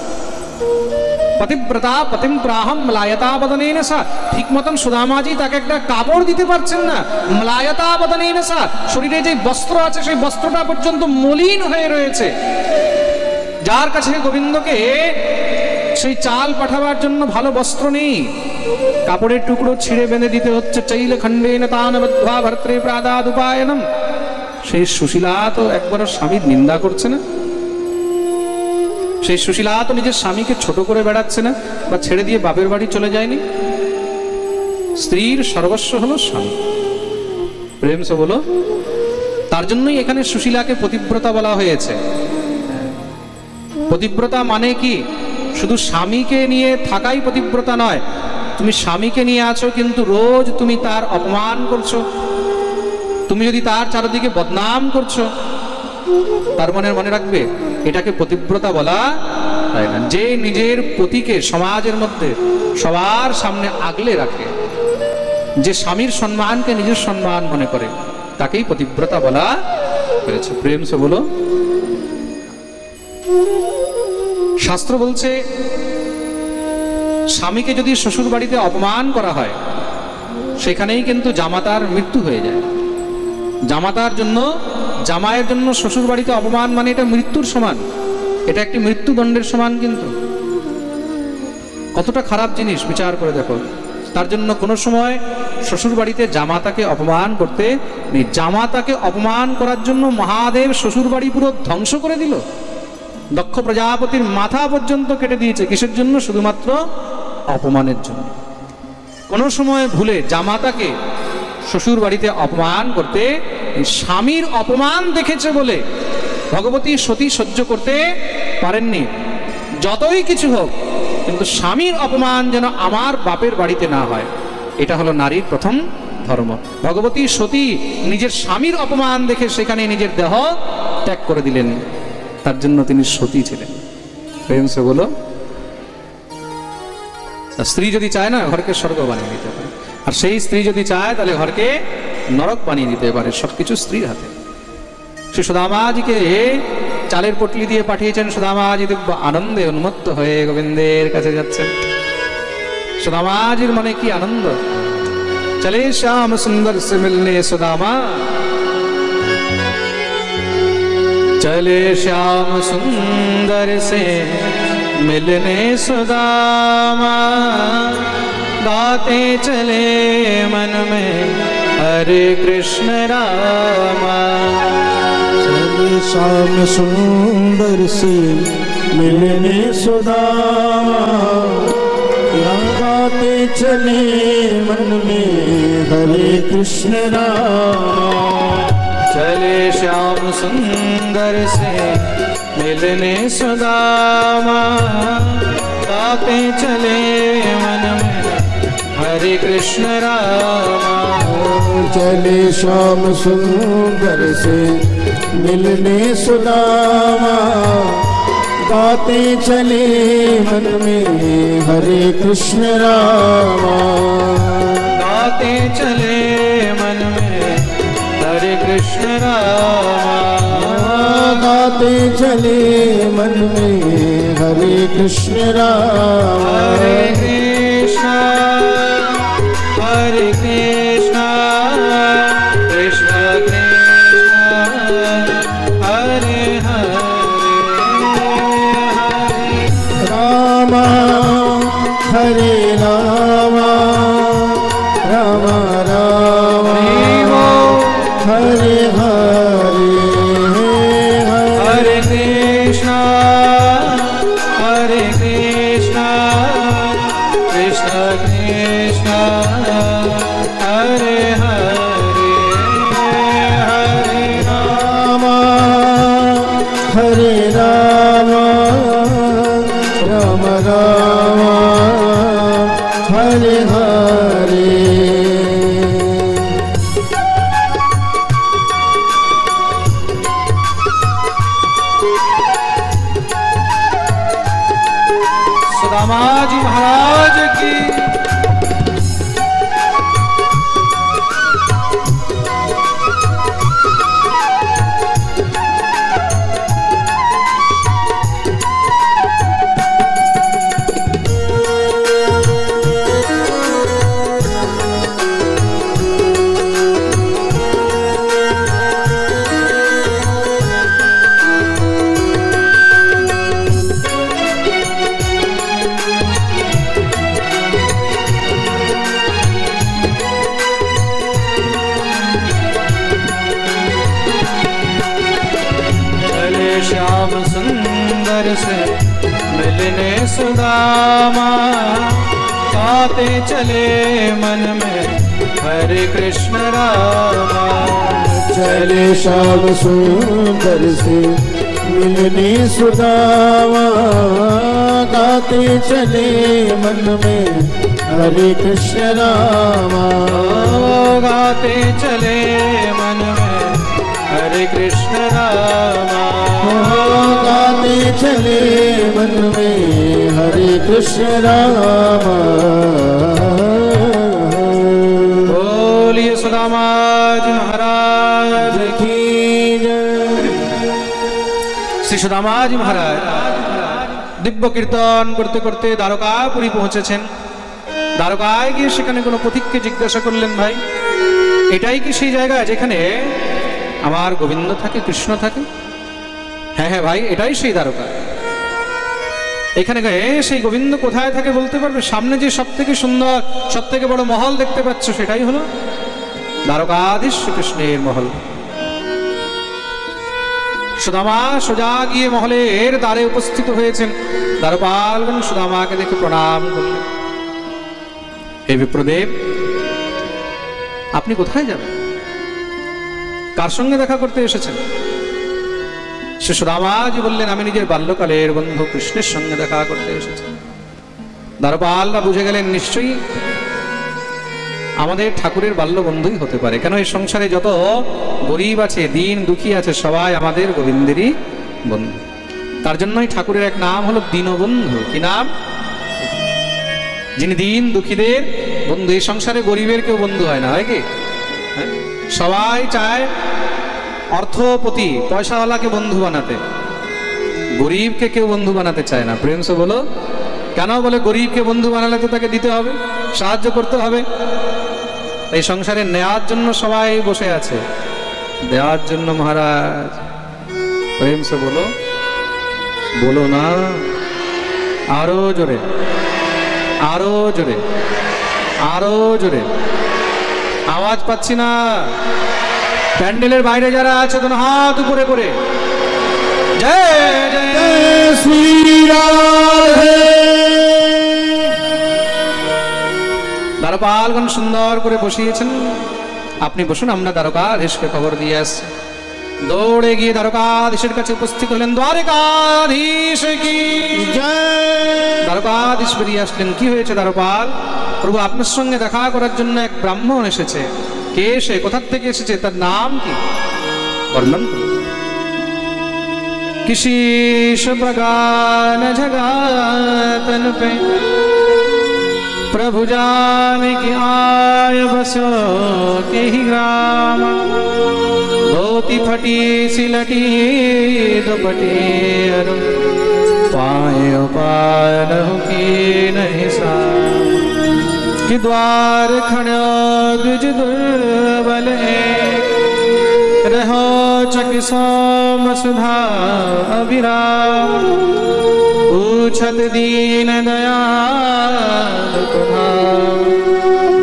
পতিব্রতা পতিম প্রাহম ম্লায়তা বদনেন সা। ঠিক মতন সুদামাজি তাকে একটা কাপড় দিতে পারছেন না। ম্লায়তা বদনেন সা, শরীরে যে বস্ত্র আছে সেই বস্ত্রটা পর্যন্ত মলিন হয়ে রয়েছে। যার কাছে গোবিন্দকে সেই চাল পাঠাবার জন্য ভালো বস্ত্র নেই, কাপড়ের টুকরো ছিঁড়ে বেঁধে দিতে হচ্ছে। চাইলে খণ্ডেন তান বদ্ধ্বা ভর্ত্রে প্রাদাদুপায়নম। সেই সুশীলা তো একবারও স্বামীর নিন্দা করছে না। সেই সুশীলা তো নিজের স্বামীকে ছোট করে বেড়াচ্ছে না, বা ছেড়ে দিয়ে বাপের বাড়ি চলে যায়নি। স্ত্রীর সর্বস্ব হলো স্বামী। প্রেম সে বলো। তার জন্যই এখানে সুশীলাকে পতিব্রতা বলা হয়েছে। পতিব্রতা মানে কি? শুধু স্বামীকে নিয়ে থাকাই পতিব্রতা নয়। তুমি স্বামীকে নিয়ে আছো, কিন্তু রোজ তুমি তার অপমান করছো, তুমি যদি তার চারিদিকে বদনাম করছো, তার মনে রাখবে এটাকে পতিব্রতা বলা হয় না। যে নিজের পতিকে সমাজের মধ্যে সবার সামনে আগলে রাখে, যে স্বামীর সম্মানকে নিজের সম্মান মনে করে, তাকেই পতিব্রতা বলা হয়েছে। প্রেম সে বলো। শাস্ত্র বলছে, স্বামীকে যদি শ্বশুর বাড়িতে অপমান করা হয়, সেখানেই কিন্তু জামাতার মৃত্যু হয়ে যায়। জামাতার জন্য, জামাইয়ের জন্য শ্বশুর বাড়িতে অপমান মানে এটা মৃত্যুর সমান, এটা একটি মৃত্যুদণ্ডের সমান। কিন্তু কতটা খারাপ জিনিস বিচার করে দেখো। তার জন্য কোনো সময় শ্বশুর বাড়িতে জামাতাকে অপমান করতে নেই। জামাতাকে অপমান করার জন্য মহাদেব শ্বশুর বাড়ি পুরো ধ্বংস করে দিল। দক্ষ প্রজাপতির মাথা পর্যন্ত কেটে দিয়েছে। কিসের জন্য? শুধুমাত্র অপমানের জন্য। কোনো সময় ভুলে জামাতাকে শ্বশুর বাড়িতে অপমান করতে, স্বামীর অপমান দেখেছে বলে ভগবতী সতী সহ্য করতে পারেননি। যতই কিছু হোক, কিন্তু স্বামীর অপমান যেন আমার বাপের বাড়িতে না হয়, এটা হলো নারীর প্রথম ধর্ম। ভগবতী সতী নিজের স্বামীর অপমান দেখে সেখানে নিজের দেহ ত্যাগ করে দিলেন। তার জন্য তিনি সতী ছিলেন। প্রেম সে বলো। স্ত্রী যদি চায় না, ঘরকে স্বর্গ বানিয়ে দিতে পারে। আর সেই স্ত্রী যদি চায়, তাহলে ঘরকে নরক বানিয়ে দিতে পারে। সবকিছু স্ত্রীর হাতে। সে সুদামাজিকে চালের পটলি দিয়ে পাঠিয়েছেন। সুদামাজি দিব্য আনন্দে উন্মত্ত হয়ে গোবিন্দের কাছে যাচ্ছেন। সুদামাজির মনে কি আনন্দ! চলে শ্যাম সুন্দর সে মিলনে সুদামা, चले श्याम सुंदर से मिलने सुदामा, गाते चले मन में हरे कृष्ण रामा। चले श्याम सुंदर से मिलने सुदामा, गाते चले मन में हरे कृष्ण रामा। चले श्याम सुंदर से मिलने सुदामा, गाते चले मन में हरे कृष्ण रामा। चले श्याम सुंदर से मिलने सुदामा, गाते चले मन में हरे कृष्ण रामा। गाते चले मन में हरे कृष्ण रामा। गाते चले मन में हरे कृष्ण रामा। हरे कृष्ण कृष्ण कृष्ण हरे हरे, रामा हरे रामा, रामा रामा हरे हरे, हरे कृष्ण कृष्ण कृष्ण हरे हरे, हरे रामा हरे रामा, राम रामा हरे हरे। कृष्णवर से मिलने सुदामा गाते चले मन में हरे कृष्ण रामा। चले श्याम सुंदर से मिलने सुदामा गाते चले मन में हरे कृष्ण रामा। गाते चले मन में हरे कृष्ण रामा। गाते चले मन में हरे कृष्ण रामा। बोलिए सुदामा जी महाराज की जय। श्री सुदामा जी महाराज दिव्य कीर्तन करते करते দ্বারকাপুরী পৌঁছেছেন। দ্বারকায় গিয়ে সেখানে কোনো পথিককে জিজ্ঞাসা করলেন, ভাই এটাই কি সেই জায়গা যেখানে আমার গোবিন্দ থাকে, কৃষ্ণ থাকে? হ্যাঁ হ্যাঁ ভাই, এটাই সেই দ্বারকা। এখানে সেই গোবিন্দ কোথায় থাকে বলতে পারবে? সামনে যে সব থেকে সুন্দর, সব থেকে বড় মহল দেখতে পাচ্ছ, সেটাই হলো দ্বারকাধীশ শ্রীকৃষ্ণের মহল। সুদামা সোজা গিয়ে মহলের দ্বারে উপস্থিত হয়েছেন। দ্বারপালগণ সুদামাকে দেখে প্রণাম করলেন। হে বিপ্রদেব, আপনি কোথায় যাবেন? কার সঙ্গে দেখা করতে এসেছেন? সে সুদামাজি বললেন, আমি নিজের বাল্যকালের বন্ধু কৃষ্ণের সঙ্গে দেখা করতে এসেছি। দ্বারপালরা বুঝে গেলেন নিশ্চয়ই আমাদের ঠাকুরের বাল্য বন্ধুই হতে পারে, কেন এই সংসারে যত গরিব আছে, দিন দুঃখী আছে, সবাই আমাদের গোবিন্দেরই বন্ধু। তার জন্যই ঠাকুরের এক নাম হলো দীনবন্ধু। কি নাম? যিনি দিন দুঃখীদের বন্ধু। এই সংসারে গরিবের কেউ বন্ধু হয় না, হয় কি? সবাই চায় অর্থপতি পয়সাওয়ালাকে বন্ধু বানাতে, গরিবকে কেউ বন্ধু বানাতে চায় না। প্রেম সে বলো কেন? বলে গরিবকে বন্ধু বানালে তো তাকে দিতে হবে, সাহায্য করতে হবে। এই সংসারে নেওয়ার জন্য সবাই বসে আছে, দেওয়ার জন্য মহারাজ। প্রেম সে বলো, বলো না, আরো জোরে, আরো জোরে, আরো জোরে। আওয়াজ পাচ্ছি না। প্যান্ডেলের বাইরে যারা আছে তো হাত উপরে করে জয় জয় শ্রী রাধে। দ্বারপালগণ সুন্দর করে বসিয়েছেন। আপনি বসুন, আমরা দ্বারকাধীশকে খবর দিয়ে আসছি। দৌড়ে গিয়ে দ্বারকাধীশের কাছে উপস্থিত হলেন। দ্বারকাধীশ কি জয়। দ্বারকাধীশ বেরিয়ে আসলেন। কি হয়েছে দ্বারপাল? প্রভু আপনার সঙ্গে দেখা করার জন্য এক ব্রাহ্মণ এসেছে। কে সে? কোথা থেকে এসেছে? তার নাম কি? বর্ণন করুন। किशीश प्रगान जगातन पे प्रभु जान की आय बसो के ही ग्राम। धोती फटी सिलटी दुपटी पाए पान की नहीं सा कि द्वार खड़ो द्विज दुर्बल रहो चकी सोम सुधा अभिराम। पूछत दीन दयाल तुम्हार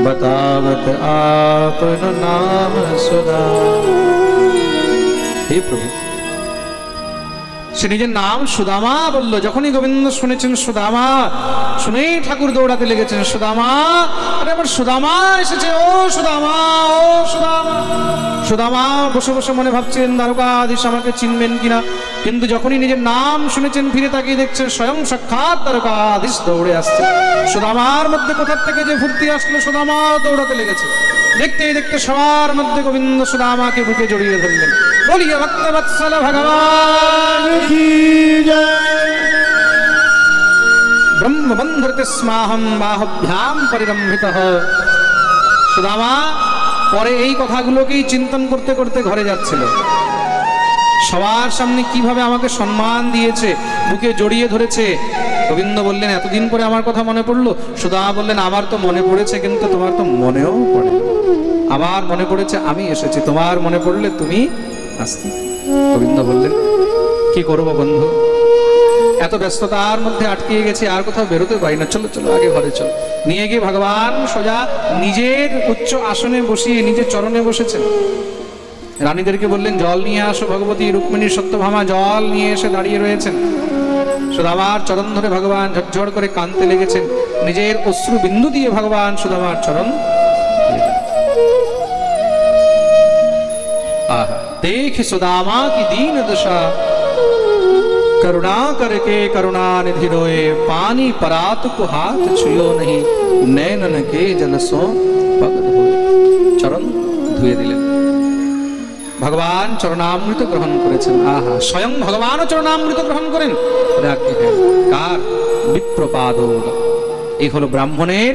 बतावत आपन नाम सुधा। हे प्रभु, সে নিজের নাম সুদামা বলল। যখনই গোবিন্দ শুনেছেন সুদামা, শুনেই ঠাকুর দৌড়াতে লেগেছেন। সুদামা, আরে আমার সুদামা এসেছে, ও সুদামা, ও সুদামা। সুদামা বসে বসে মনে ভাবছেন দ্বারকাধীশ আমাকে চিনবেন কিনা, কিন্তু যখনই নিজের নাম শুনেছেন ফিরে তাকিয়ে দেখছেন স্বয়ং সাক্ষাৎ দ্বারকাধীশ দৌড়ে আসছে। সুদামার মধ্যে কোথা থেকে যে ফুর্তি আসলো, সুদামা দৌড়াতে লেগেছে। দেখতে দেখতে সবার মধ্যে গোবিন্দ সুদামাকে বুকে জড়িয়ে ধরলেন। বলিয়ে ভক্তবৎসল ভগবান কি জয়। ব্রহ্মবন্ধুরতে স্মাহম বাহভ্যাম পরিরম্ভিতঃ। সুদামা পরে এই কথাগুলোকেই চিন্তন করতে করতে ঘরে যাচ্ছিল। সবার সামনে কিভাবে আমাকে সম্মান দিয়েছে, বুকে জড়িয়ে ধরেছে। গোবিন্দ বললেন, এতদিন পরে আমার কথা মনে পড়লো? সুদামা বললেন, আমার তো মনে পড়েছে, কিন্তু তোমার তো মনেও পড়ে। আমার মনে পড়েছে, আমি এসেছি, তোমার মনে পড়লে তুমি আসতে। গোবিন্দ বললেন, কি করবো বন্ধু, এত ব্যস্ততার মধ্যে আটকে গেছি, আর কোথাও বেরোতে পারি না। চলো চলো আগে ঘরে চলো। নিয়ে গিয়ে ভগবান সোজা নিজের উচ্চ আসনে বসিয়ে নিজের চরণে বসেছেন। রানীদেরকে বললেন, জল নিয়ে আসো। ভগবতী রুক্মিণী সত্যভামা জল নিয়ে এসে দাঁড়িয়ে রয়েছেন। সুদামার চরণ ধরে ভগবান ঝরঝর করে কাঁদতে লেগেছেন, নিজের অশ্রু বিন্দু দিয়ে ভগবান সুদামার চরণ। आहा देख सुदामा की दीन दशा, करुणा करके करुणा निधि रोए, पानी परात को हाथ छुयो नहीं, नैनन के जल सो पग धोए। চরণ ধুয়ে দিলেন, ভগবান চরণামৃত গ্রহণ করেছেন। আহা, স্বয়ং ভগবানও চরণামৃত গ্রহণ করেন। কার? বিপ্রপাদ। এই হলো ব্রাহ্মণের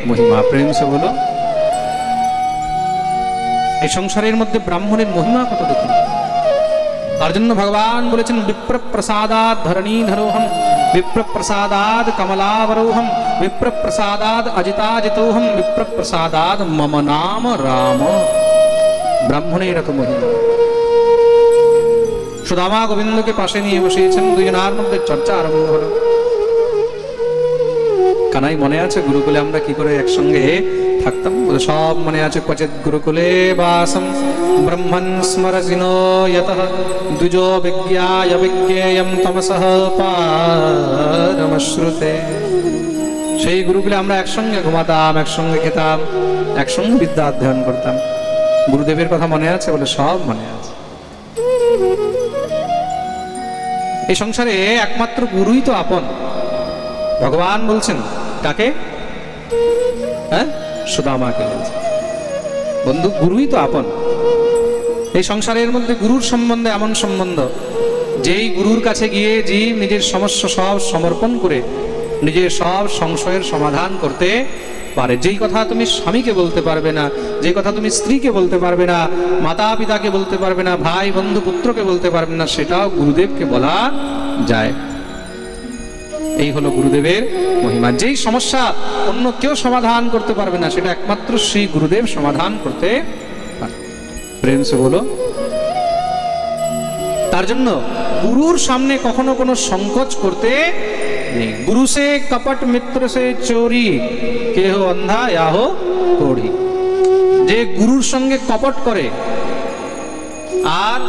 মহিমা। প্রেম সে বলো, এই সংসারের মধ্যে ব্রাহ্মণের মহিমা কত দেখুন। তার জন্য ভগবান বলেছেন বিপ্র প্রসাদাৎ ধরণীধরোহম, বিপ্র প্রসাদাৎ কমলাবরোহম, বিপ্র প্রসাদাৎ অজিতাজিতোহম, বিপ্র প্রসাদাৎ মম নাম রাম। ব্রাহ্মণের এত মহিমা। সুদামা গোবিন্দকে পাশে নিয়ে বসিয়েছেন, দুজনার মধ্যে চর্চা আরম্ভ হলো। কানাই মনে আছে গুরুকুলে আমরা কি করে একসঙ্গে থাকতাম? বলে সব মনে আছে। ক্বচিৎ গুরুকুলে বাসম ব্রহ্মণ স্মরসিনো যতঃ দ্বিজো বিজ্ঞায় বিজ্ঞেয়ং তমসঃ পারমশ্রুতে। সেই গুরুকুলে আমরা একসঙ্গে ঘুমাতাম, একসঙ্গে খেতাম, একসঙ্গে বিদ্যা অধ্যয়ন করতাম। গুরুদেবের কথা মনে আছে? বলে সব মনে আছে। এই সংসারে একমাত্র গুরুই তো আপন। ভগবান বলছেন কাকে? হ্যাঁ, সুদামাকে বলছেন বন্ধু, গুরুই তো আপন। এই সংসারের মধ্যে গুরুর সম্বন্ধে এমন সম্বন্ধ, যেই গুরুর কাছে গিয়ে জীব নিজের সমস্যা সব সমর্পণ করে নিজের সব সংশয়ের সমাধান করতে পারে। যেই কথা তুমি স্বামীকে বলতে পারবে না, যে কথা তুমি স্ত্রীকে বলতে পারবে না, মাতা পিতাকে বলতে পারবে না, ভাই বন্ধু পুত্রকে বলতে পারবে না, সেটাও গুরুদেবকে বলা যায়। এই হলো গুরুদেবের মহিমা। যেই সমস্যা অন্য কেউ সমাধান করতে পারবে না, সেটা একমাত্র শ্রী গুরুদেব সমাধান করতে পারে। প্রেম সে বলো। তার জন্য গুরুর সামনে কখনো কোনো সংকোচ করতে নেই। গুরু সে কপট, মিত্র সে চোরি, কে হো অন্ধা ইয়া হো কোড়ি। যে গুরুর সঙ্গে কপট করে আর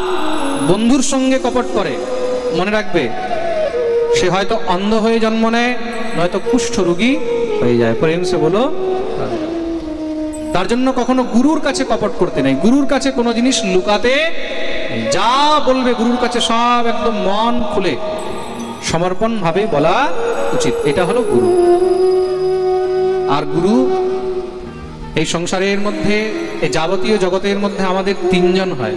বন্ধুর সঙ্গে কপট করে, মনে রাখবে সে হয়তো অন্ধ হয়ে জন্ম নেয়, নয়তো কুষ্ঠ রোগী হয়ে যায়। প্রেম সে বলো। তার জন্য কখনো গুরুর কাছে কপট করতে নেই, গুরুর কাছে কোনো জিনিস লুকাতে নেই। যা বলবে গুরুর কাছে সব একদম মন খুলে সমর্পণ ভাবে বলা উচিত। এটা হলো গুরু। আর গুরু এই সংসারের মধ্যে, এই যাবতীয় জগতের মধ্যে আমাদের তিনজন হয়।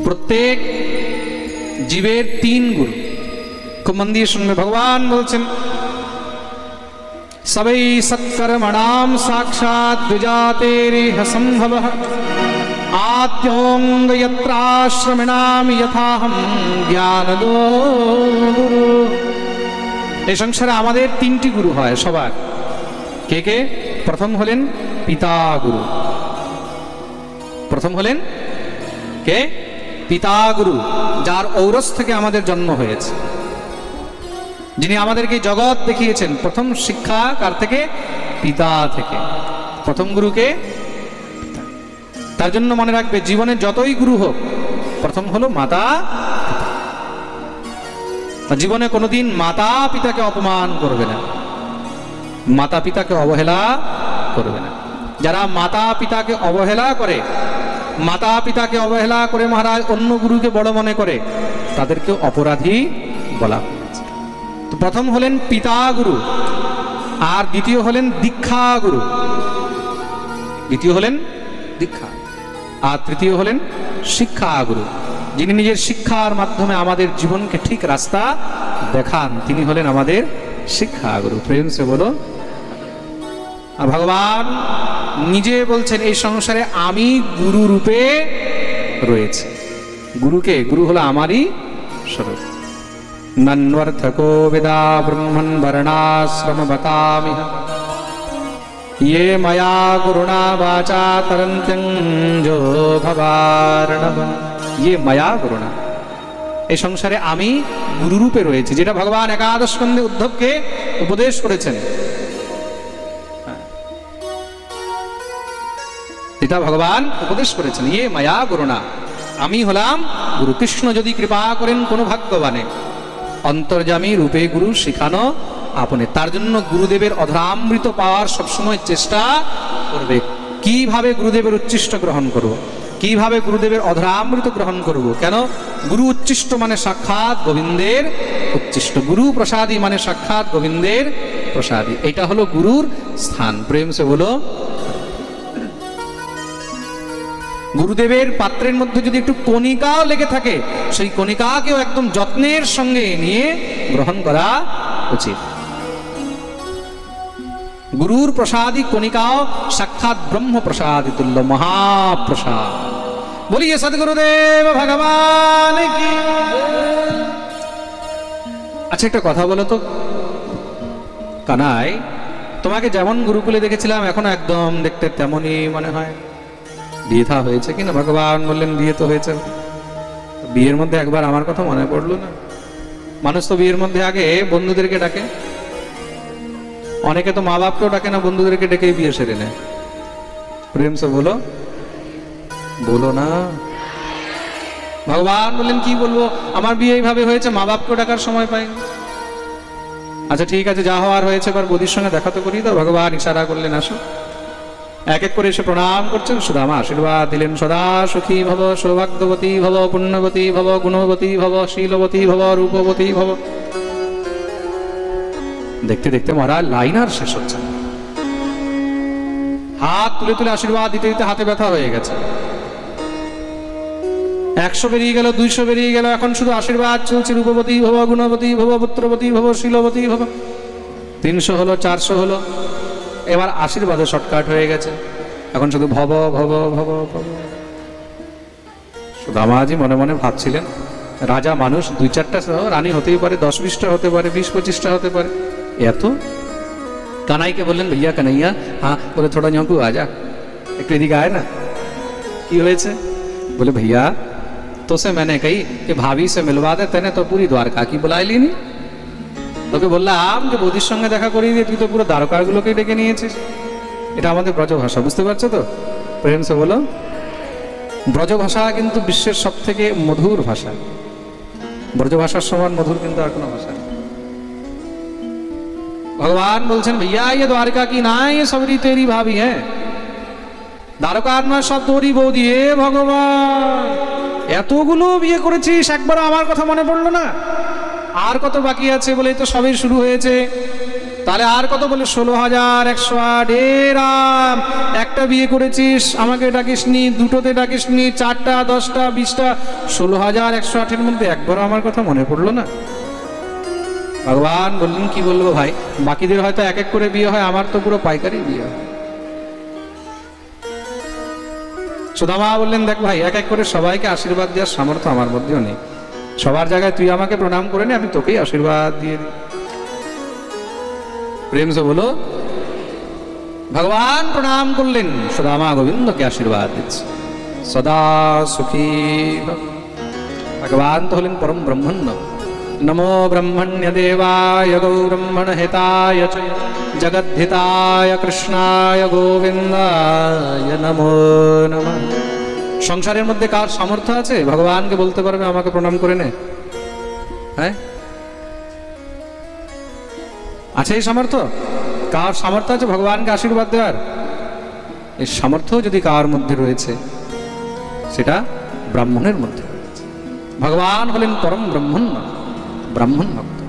প্রত্যেক জীবের তিন গুরু। খুব মন দিয়ে শুনবে, ভগবান বলছেন সबै সৎকর্মণাম সাক্ষাৎ দ্বিজাতেরিহ সম্ভবঃ, আদ্যোঙ্গ যত্রাশ্রমিণাম যথাহম জ্ঞানদো গুরু। এই সংসারে আমাদের তিনটি গুরু হয় সবার। কে কে? প্রথম হলেন পিতা গুরু। প্রথম হলেন কে? পিতা গুরু, যার ঔরস থেকে আমাদের জন্ম হয়েছে, যিনি আমাদেরকে জগৎ দেখিয়েছেন। প্রথম শিক্ষা কার থেকে? পিতা থেকে। প্রথম গুরুকে। তার জন্য মনে রাখবে, জীবনে যতই গুরু হোক, প্রথম হলো মাতা পিতা। জীবনে কোনোদিন মাতা পিতাকে অপমান করবে না, মাতা পিতাকে অবহেলা করবে না। যারা মাতা পিতাকে অবহেলা করে, মাতা পিতাকে অবহেলা করে মহারাজ অন্য গুরুকে বড় মনে করে, তাদেরকে অপরাধী বলা হয়েছে। তো প্রথম হলেন পিতা গুরু, আর দ্বিতীয় হলেন দীক্ষা গুরু। দ্বিতীয় হলেন দীক্ষা, আর তৃতীয় হলেন শিক্ষা গুরু, যিনি নিজের শিক্ষার মাধ্যমে আমাদের জীবনকে ঠিক রাস্তা দেখান। তিনি হলেন আমাদের শিক্ষা গুরু। প্রেম সে বলো। আর ভগবান নিজে বলছেন এই সংসারে আমি গুরু রূপে রয়েছে। গুরুকে? গুরু হলো আমারই স্বরূপ। নন্বর্থকো বিদা ব্রহ্মণ বর্ণাশ্রম বতামিহ, ये मया गुरुणा वाचा तरन्त्यञ्जो भवार्णव। ये मया गुरुणा। এই সংসারে আমি গুরু রূপে রয়েছে, যেটা ভগবান একাদশ স্কন্ধে উদ্ধবকে উপদেশ করেছেন। এটা ভগবান উপদেশ করেছেন, ইয়ে মায়া গুরুণা, আমি হলাম গুরু। কৃষ্ণ যদি কৃপা করেন কোনো ভাগ্যবানে, অন্তর্যামী রূপে গুরু শিখানো আপনি। তার জন্য গুরুদেবের অধরামৃত পাওয়ার সবসময় চেষ্টা করবে। কিভাবে গুরুদেবের উচ্ছিষ্ট গ্রহণ করব, কিভাবে গুরুদেবের অধরামৃত গ্রহণ করব? কেন? গুরু উচ্ছিষ্ট মানে সাক্ষাৎ গোবিন্দের উচ্ছিষ্ট, গুরু প্রসাদী মানে সাক্ষাৎ গোবিন্দের প্রসাদী। এটা হলো গুরুর স্থান। প্রেম সে বলো। গুরুদেবের পাত্রের মধ্যে যদি একটু কণিকাও লেগে থাকে, সেই কণিকাকেও একদম যত্নের সঙ্গে নিয়ে গ্রহণ করা উচিত। গুরুর প্রসাদী কণিকাও সাক্ষাৎ ব্রহ্ম প্রসাদী তুল্য মহাপ্রসাদ। বলিয়ে সদ্গুরুদেব ভগবান কি। আচ্ছা একটা কথা বলো তো কানাই, তোমাকে যেমন গুরুকুলে দেখেছিলাম এখন একদম দেখতে তেমনই মনে হয়। বিয়ে থা হয়েছে কিনা? ভগবান বললেন বিয়ে তো হয়েছে। বিয়ের মধ্যে একবার আমার কথা মনে পড়লো না? মানুষ তো বিয়ের মধ্যে আগে বন্ধুদেরকে ডাকে, অনেকে তো মা বাপকেও ডাকে না, বন্ধুদেরকে ডেকে বিয়ে সেরে নেয়। প্রেম সে বলো, বলো না। ভগবান বললেন কি বলবো, আমার বিয়ে এইভাবে হয়েছে, মা বাপকেও ডাকার সময় পাইনি। আচ্ছা ঠিক আছে, যা হওয়ার হয়েছে, এবার বৌদির সঙ্গে দেখা তো করি দাও। ভগবান ইশারা করলেন আসো। এক এক করে এসে প্রণাম করছেন, সুদামা আশীর্বাদ দিলেন। সদা সুখী ভব, সৌভাগ্যবতী ভব, পুণ্যবতী ভব, গুণবতী ভব, শীলবতী ভব, রূপবতী ভব। দেখতে দেখতে মহারাজ লাইন আর শেষ হচ্ছে না। হাত তুলে তুলে আশীর্বাদ দিতে দিতে হাতে ব্যথা হয়ে গেছে। 100 বেরিয়ে গেল, 200 বেরিয়ে গেল, এখন শুধু আশীর্বাদ চলছে। রূপবতী ভব, গুণবতী ভব, পুত্রবতী ভব, শীলবতী ভব। 300 হলো, 400 হলো, এবার আশীর্বাদে শর্টকাট হয়ে গেছে। এখন শুধু ভব ভব ভব ভব। সুদামাজি মনে মনে ভাবছিলেন, রাজা মানুষ, 2-4টা রানী হতেই পারে, 10-20টা হতে পারে, 20-25টা হতে পারে, এত? কানাইকে বললেন, भैया कन्हैया, हाँ बोले थोड़ा ঝঙ্কু आजा, একটু এদিকে আয় না। কি হয়েছে? बोले भैया तो से मैंने कही कि भाभी से मिलवा दे, तेने तो पूरी द्वारका की बुलाई ली नहीं। তোকে বললাম যে বৌদির সঙ্গে দেখা করিয়ে দিয়ে, তুই তো পুরো দ্বারকাগুলোকে ডেকে নিয়েছিস। এটা আমাদের ব্রজ ভাষা, বুঝতে পারছো তো? প্রেম সে বলো। ব্রজ ভাষা কিন্তু বিশ্বের সব থেকে মধুর ভাষা। ব্রজ ভাষার সমান মধুর কিন্তু আর কোনো ভাষা নেই। ভগবান বলছেন, भैया ये द्वारका की ना, ये सबरी तेरी भाभी है। দ্বারকার নয়, সব তোরই বৌদি। হে ভগবান, এতগুলো বিয়ে করেছিস, একবারও আমার কথা মনে পড়লো না? আর কত বাকি আছে? বলে তো সবই শুরু হয়েছে। তাহলে আর কত? বলে 16,108। এ রাম, একটা বিয়ে করেছিস, আমাকে ডাকিসনি, দুটোতে ডাকিসনি, 4টা, 10টা, 20টা, 16,108-এর মধ্যে একবারও আমার কথা মনে পড়লো না? ভগবান বললেন, কি বলবো ভাই, বাকিদের হয়তো এক এক করে বিয়ে হয়, আমার তো পুরো পাইকারি বিয়ে হয়। সুদামা বললেন, দেখ ভাই, এক এক করে সবাইকে আশীর্বাদ দেওয়ার সামর্থ্য আমার মধ্যেও নেই। সবার জায়গায় তুই আমাকে প্রণাম করে নে, আমি তোকেই আশীর্বাদ দিয়ে দিই। প্রেম সে বলো। ভগবান প্রণাম করলেন, সুদামা গোবিন্দকে আশীর্বাদ দিচ্ছে। সদা সুখী ভব। ভগবান তো হলেন পরম ব্রহ্মণ্য। নমো ব্রহ্মণ্য দেবায় গো ব্রহ্মণ হিতায় চ জগদ্ধিতায় কৃষ্ণায় গোবিন্দায় নমো নমঃ। সংসারের মধ্যে কার সামর্থ্য আছে ভগবানকে বলতে পারবে আমাকে প্রণাম করে নে? হ্যাঁ, আছে এই সামর্থ্য? কার সামর্থ্য আছে ভগবানকে আশীর্বাদ দেওয়ার? এই সামর্থ্য যদি কার মধ্যে রয়েছে, সেটা ব্রাহ্মণের মধ্যে রয়েছে। ভগবান হলেন পরম ব্রাহ্মণ্য, ব্রাহ্মণ ভক্ত।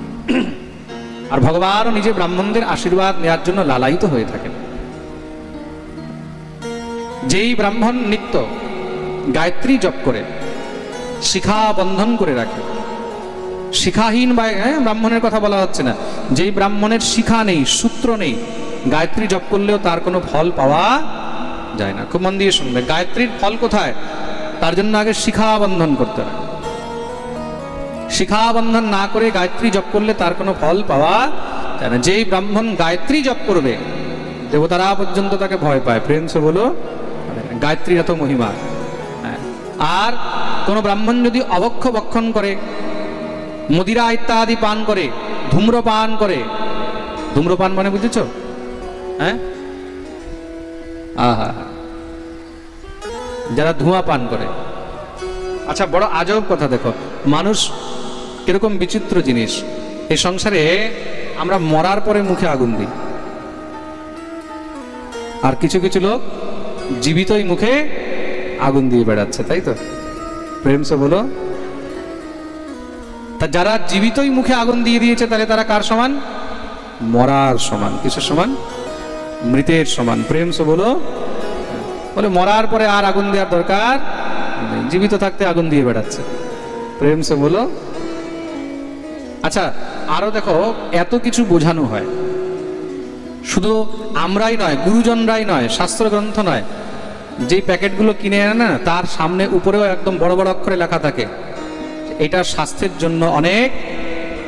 আর ভগবানও নিজে ব্রাহ্মণদের আশীর্বাদ নেওয়ার জন্য লালায়িত হয়ে থাকেন। যেই ব্রাহ্মণ নিত্য গায়ত্রী জপ করে, শিখা বন্ধন করে রাখে, শিখাহীন বা ব্রাহ্মণের কথা বলা হচ্ছে না, যেই ব্রাহ্মণের শিখা নেই, সূত্র নেই, গায়ত্রী জপ করলেও তার কোনো ফল পাওয়া যায় না। খুব মন দিয়ে শুনবে, গায়ত্রীর ফল কোথায়? তার জন্য আগে শিখা বন্ধন করতে হয়। শিখা বন্ধন না করে গায়ত্রী জপ করলে তার কোনো ফল পাওয়া যায় না। যেই ব্রাহ্মণ গায়ত্রী জপ করবে, দেবতারা পর্যন্ত তাকে ভয় পায়। প্রেম সে বলো, গায়ত্রীর এত মহিমা। আর কোন ব্রাহ্মণ যদি অভক্ষ ভক্ষণ করে, মদিরা ইত্যাদি পান করে, ধূম্রপান করে, ধূম্রপান মানে বুঝেছ? হ্যাঁ, আহা, যারা ধোঁয়া পান করে। আচ্ছা, বড় আজব কথা দেখো, মানুষ কিরকম বিচিত্র জিনিস। এই সংসারে আমরা মরার পরে মুখে আগুন দিই, আর কিছু কিছু লোক জীবিতই মুখে আগুন দিয়ে বেড়াচ্ছে, তাই তো? প্রেম সে বলো। তা যারা জীবিতই মুখে আগুন দিয়ে দিয়েছে তাহলে তারা কার সমান? মরার সমান। কিসের সমান? মৃতের সমান। প্রেম সে বলো। বলে মরার পরে আর আগুন দেওয়ার দরকার নেই, জীবিত থাকতে আগুন দিয়ে বেড়াচ্ছে। প্রেম সে বলো। আচ্ছা, আরো দেখো, এত কিছু বোঝানো হয়, শুধু আমরাই নয়, গুরুজনরাই নয়, শাস্ত্র গ্রন্থ নয়, যেই প্যাকেটগুলো কিনে আনে না তার সামনে উপরেও একদম বড় বড় অক্ষরে লেখা থাকে এটা স্বাস্থ্যের জন্য অনেক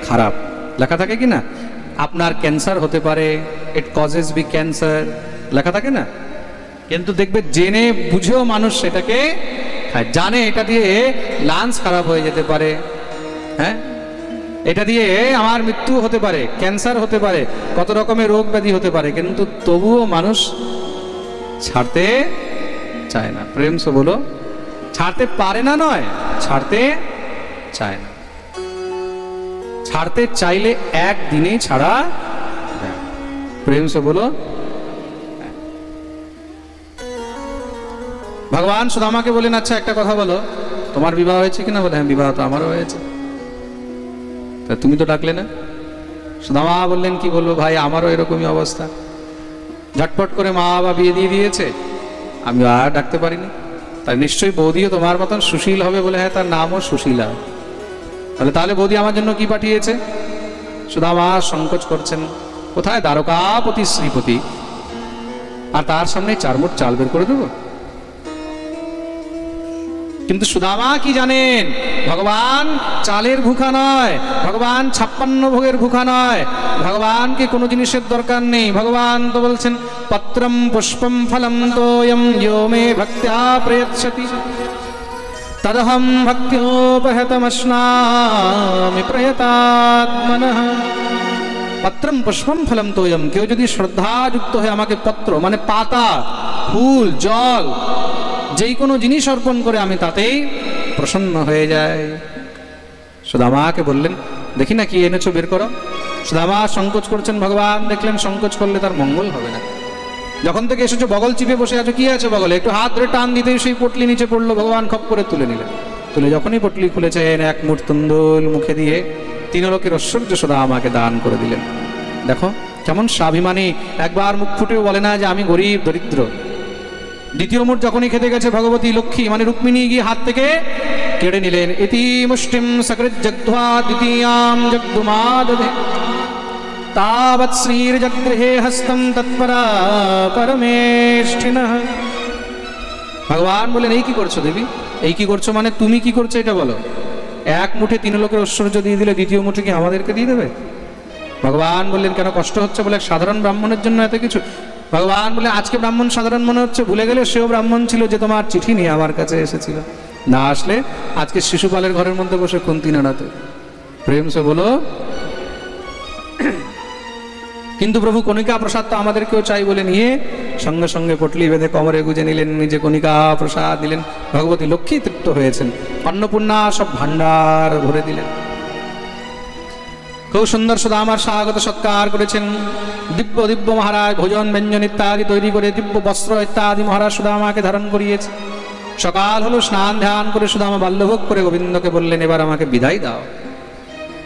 খারাপ। লেখা থাকে কি না? আপনার ক্যান্সার হতে পারে, ইট কজেস বি ক্যান্সার, লেখা থাকে না? কিন্তু দেখবে জেনে বুঝেও মানুষ সেটাকে খায়, জানে এটা দিয়ে লাঞ্চ খারাপ হয়ে যেতে পারে, হ্যাঁ, এটা দিয়ে আমার মৃত্যু হতে পারে, ক্যান্সার হতে পারে, কত রকমের রোগ ব্যাধি হতে পারে, কিন্তু তবুও মানুষ ছাড়তে চায় না। প্রেম সে বলো। ছাড়তে পারে না নয়, ছাড়তে চায় না। ছাড়তে চাইলে একদিনেই ছাড়া। প্রেম সে বলো। ভগবান সুদামাকে বলেন, আচ্ছা একটা কথা বলো, তোমার বিবাহ হয়েছে কিনা? বলে হ্যাঁ, বিবাহ তো আমারও হয়েছে। তা তুমি তো ডাকলে না? সুদামা বললেন, কি বলবো ভাই, আমারও এরকমই অবস্থা, ঝটপট করে মা বাবা বিয়ে দিয়ে দিয়েছে, আমি আর ডাকতে পারিনি। তাই নিশ্চয়ই বৌদিও তোমার মতন সুশীল হবে। বলে হ্যাঁ, তার নামও সুশীলা। তাহলে বৌদি আমার জন্য কি পাঠিয়েছে? সুদামা সংকোচ করছেন। কোথায়? দ্বারকাপতি শ্রীপতি, আর তার সামনে 4 মুঠ চাল বের করে দেবো? কিন্তু সুদামা কি জানেন, ভগবান চালের ভুখা নয়, ভগবান 56 ভোগের ভুখা নয়, ভগবানকে কোনো জিনিসের দরকার নেই। ভগবান তো বলছেন, পত্রম পুষ্পম ফলম তোয়ম ইয়ো মে ভক্ত্যা প্রয়চ্ছতি তদহম ভক্ত্যোপহতমশ্নামি প্রয়তাত্মনঃ। পত্রম পুষ্পম ফলম তোয়ম, কেউ যদি শ্রদ্ধাযুক্ত হয়ে আমাকে পত্র মানে পাতা, ফুল, জল, যেই কোনো জিনিস অর্পণ করে আমি তাতেই প্রসন্ন হয়ে যায়। সুদামাকে বললেন, দেখি না কি এনেছো, বের করো। সুদামা সংকোচ করছেন। ভগবান দেখলেন সংকোচ করলে তার মঙ্গল হবে না। যখন থেকে এসেছো বগল চিপে বসে আছো, কি আছে বগলে? একটু হাত ধরে টান দিতেই সেই পটলি নিচে পড়লো। ভগবান খপ করে তুলে নিলেন। তুলে যখনই পটলি খুলেছেন, 1 মুঠ তুন্দুল মুখে দিয়ে 3 লোকের ঐশ্বর্য সুদামাকে দান করে দিলেন। দেখো কেমন স্বাভিমানী, একবার মুখ ফুটেও বলে না যে আমি গরিব দরিদ্র। দ্বিতীয় মুঠ যখনই খেতে গেছে, ভগবতী লক্ষ্মী মানে রুক্মিণী গিয়ে হাত থেকে কেড়ে নিলেন। ইতি মুষ্টিম সকৃত জগ্ধ্বা দ্বিতীয়াম জগ্ধুমাদধে তাবৎ শ্রীর্জগৃহে হস্তম তৎপরা পরমেষ্ঠিনঃ। ভগবান বলেন, এই কি করছো দেবী? এই কি করছো মানে তুমি কি করছো এটা বলো। 1 মুঠে 3 লোকের ঐশ্বর্য দিয়ে দিলে, দ্বিতীয় মুঠে কি আমাদেরকে দিয়ে দেবে? ভগবান বললেন, কেন কষ্ট হচ্ছে? বলে সাধারণ ব্রাহ্মণের জন্য এত কিছু। ভগবান বলে, আজকে ব্রাহ্মণ সাধারণ মনে হচ্ছে, ভুলে গেলে সেও ব্রাহ্মণ ছিল যে তোমার চিঠি নিয়ে আমার কাছে এসেছিল। না আসলে আজকে শিশুপালের ঘরের মধ্যে বসে খুন্তি নাড়াতে। প্রেম সে বলো। কিন্তু প্রভু কণিকা প্রসাদ তো আমাদেরকেও চাই বলে নিয়ে সঙ্গে সঙ্গে পটলি বেঁধে কোমরে গুজে নিলেন, নিজে কণিকা প্রসাদ দিলেন। ভগবতী লক্ষ্মী তৃপ্ত হয়েছেন, অন্নপূর্ণা সব ভান্ডার ভরে দিলেন। খুব সুন্দর সুদামার স্বাগত সৎকার করেছেন। দিব্য দিব্য মহারাজ ভোজন ব্যঞ্জন ইত্যাদি তৈরি করে, দিব্য বস্ত্র ইত্যাদি মহারাজ সুদামাকে ধারণ করিয়েছে। সকাল হলো, স্নান ধ্যান করে সুদামা বাল্যভোগ করে গোবিন্দকে বললেন, এবার আমাকে বিদায় দাও।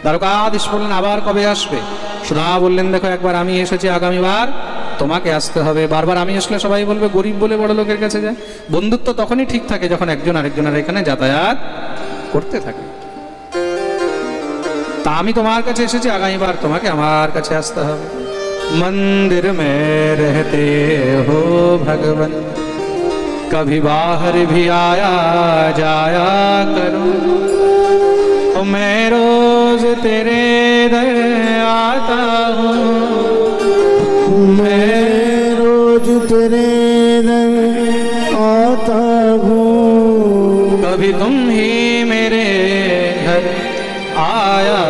দ্বারকাধীশ বললেন, আবার কবে আসবে? সুদামা বললেন, দেখো একবার আমি এসেছি, আগামীবার তোমাকে আসতে হবে। বারবার আমি আসলে সবাই বলবে গরিব বলে বড় লোকের কাছে যায়। বন্ধুত্ব তখনই ঠিক থাকে যখন একজন আরেকজনের এখানে যাতায়াত করতে থাকে। তা আমি তোমার কাছে এসেছি, আগামীবার তোমাকে আমার কাছে আসতে হবে। मंदिर में रहते हो भगवन, कभी बाहर भी आया जाया करूं। मैं रोज तेरे दर आता हूँ, मैं रोज तेरे दर आता हूँ। कभी तुम ही मेरे घर आया,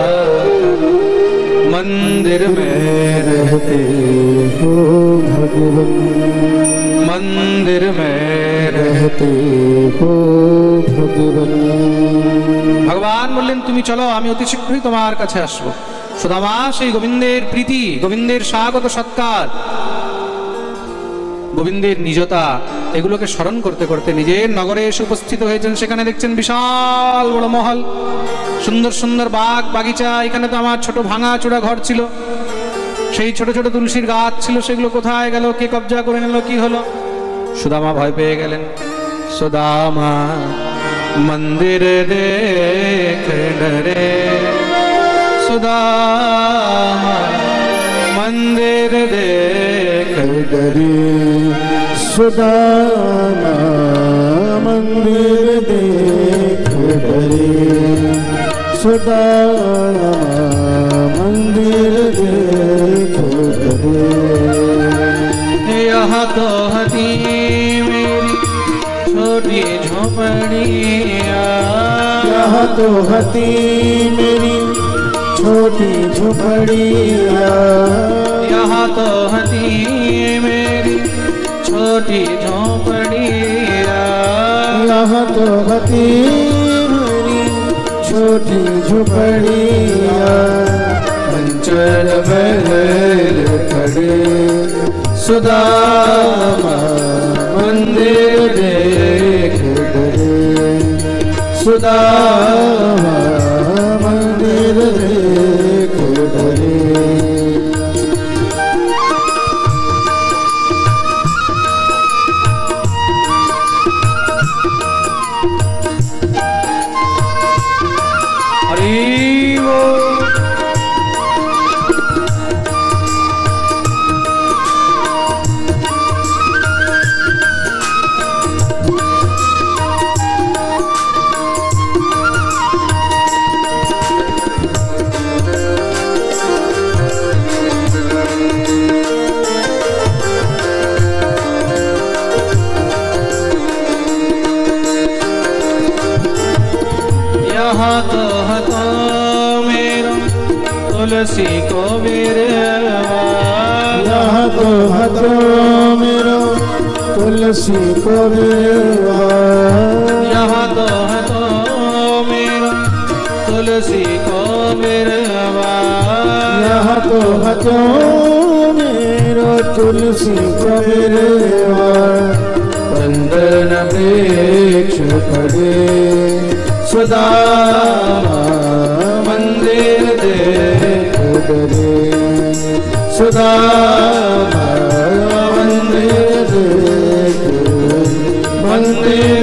मंदिर में रहते हो भगवन, मंदिर में रहते हो भगवन। ভগবান বললেন তুমি চলো, আমি অতি শীঘ্রই তোমার কাছে আসবো। সুদামা সেই গোবিন্দের প্রীতি, গোবিন্দের স্বাগত সৎকার, গোবিন্দের নিজতা, এগুলোকে স্মরণ করতে করতে নিজের নগরে এসে উপস্থিত হয়েছেন। সেখানে দেখছেন বিশাল বড় মহল, সুন্দর সুন্দর বাগ বাগিচা। এখানে তো আমার ছোট ভাঙা চূড়া ঘর ছিল, সেই ছোট ছোট তুলসীর গাছ ছিল, সেগুলো কোথায় গেল, কে কবজা করে নিল, কি হলো? সুদামা ভয় পেয়ে গেলেন। সুদামা মন্দির দেখ ডরে, সুদামা মন্দির দেখ डरे सुदामा मंदिर देख डरे, सुदामा मंदिर देख डरे। यहाँ तो हती मेरी छोटी झोपड़िया, यहाँ तो हती मेरी छोटी झोपड़िया, यहाँ तो हती मेरी छोटी झोपड़िया, यहाँ तो हती मेरी छोटी झोपड़िया। अंचल महल खड़े सुदामा मंदिर देख डरे, सुदामा मंदिर देख डरे। यहाँ तो हतो मेरा तुलसी को मेरे, यहाँ तो हतो मेरा तुलसी को मेरा, यहाँ तो हतो मेरा तुलसी को मेरे, यहाँ तो हतो मेरा तुलसी को मेरा। वंदन वृक्ष पड़े सुदामा मंदिर देख डरे, सुदामा मंदिर देख, मंदिर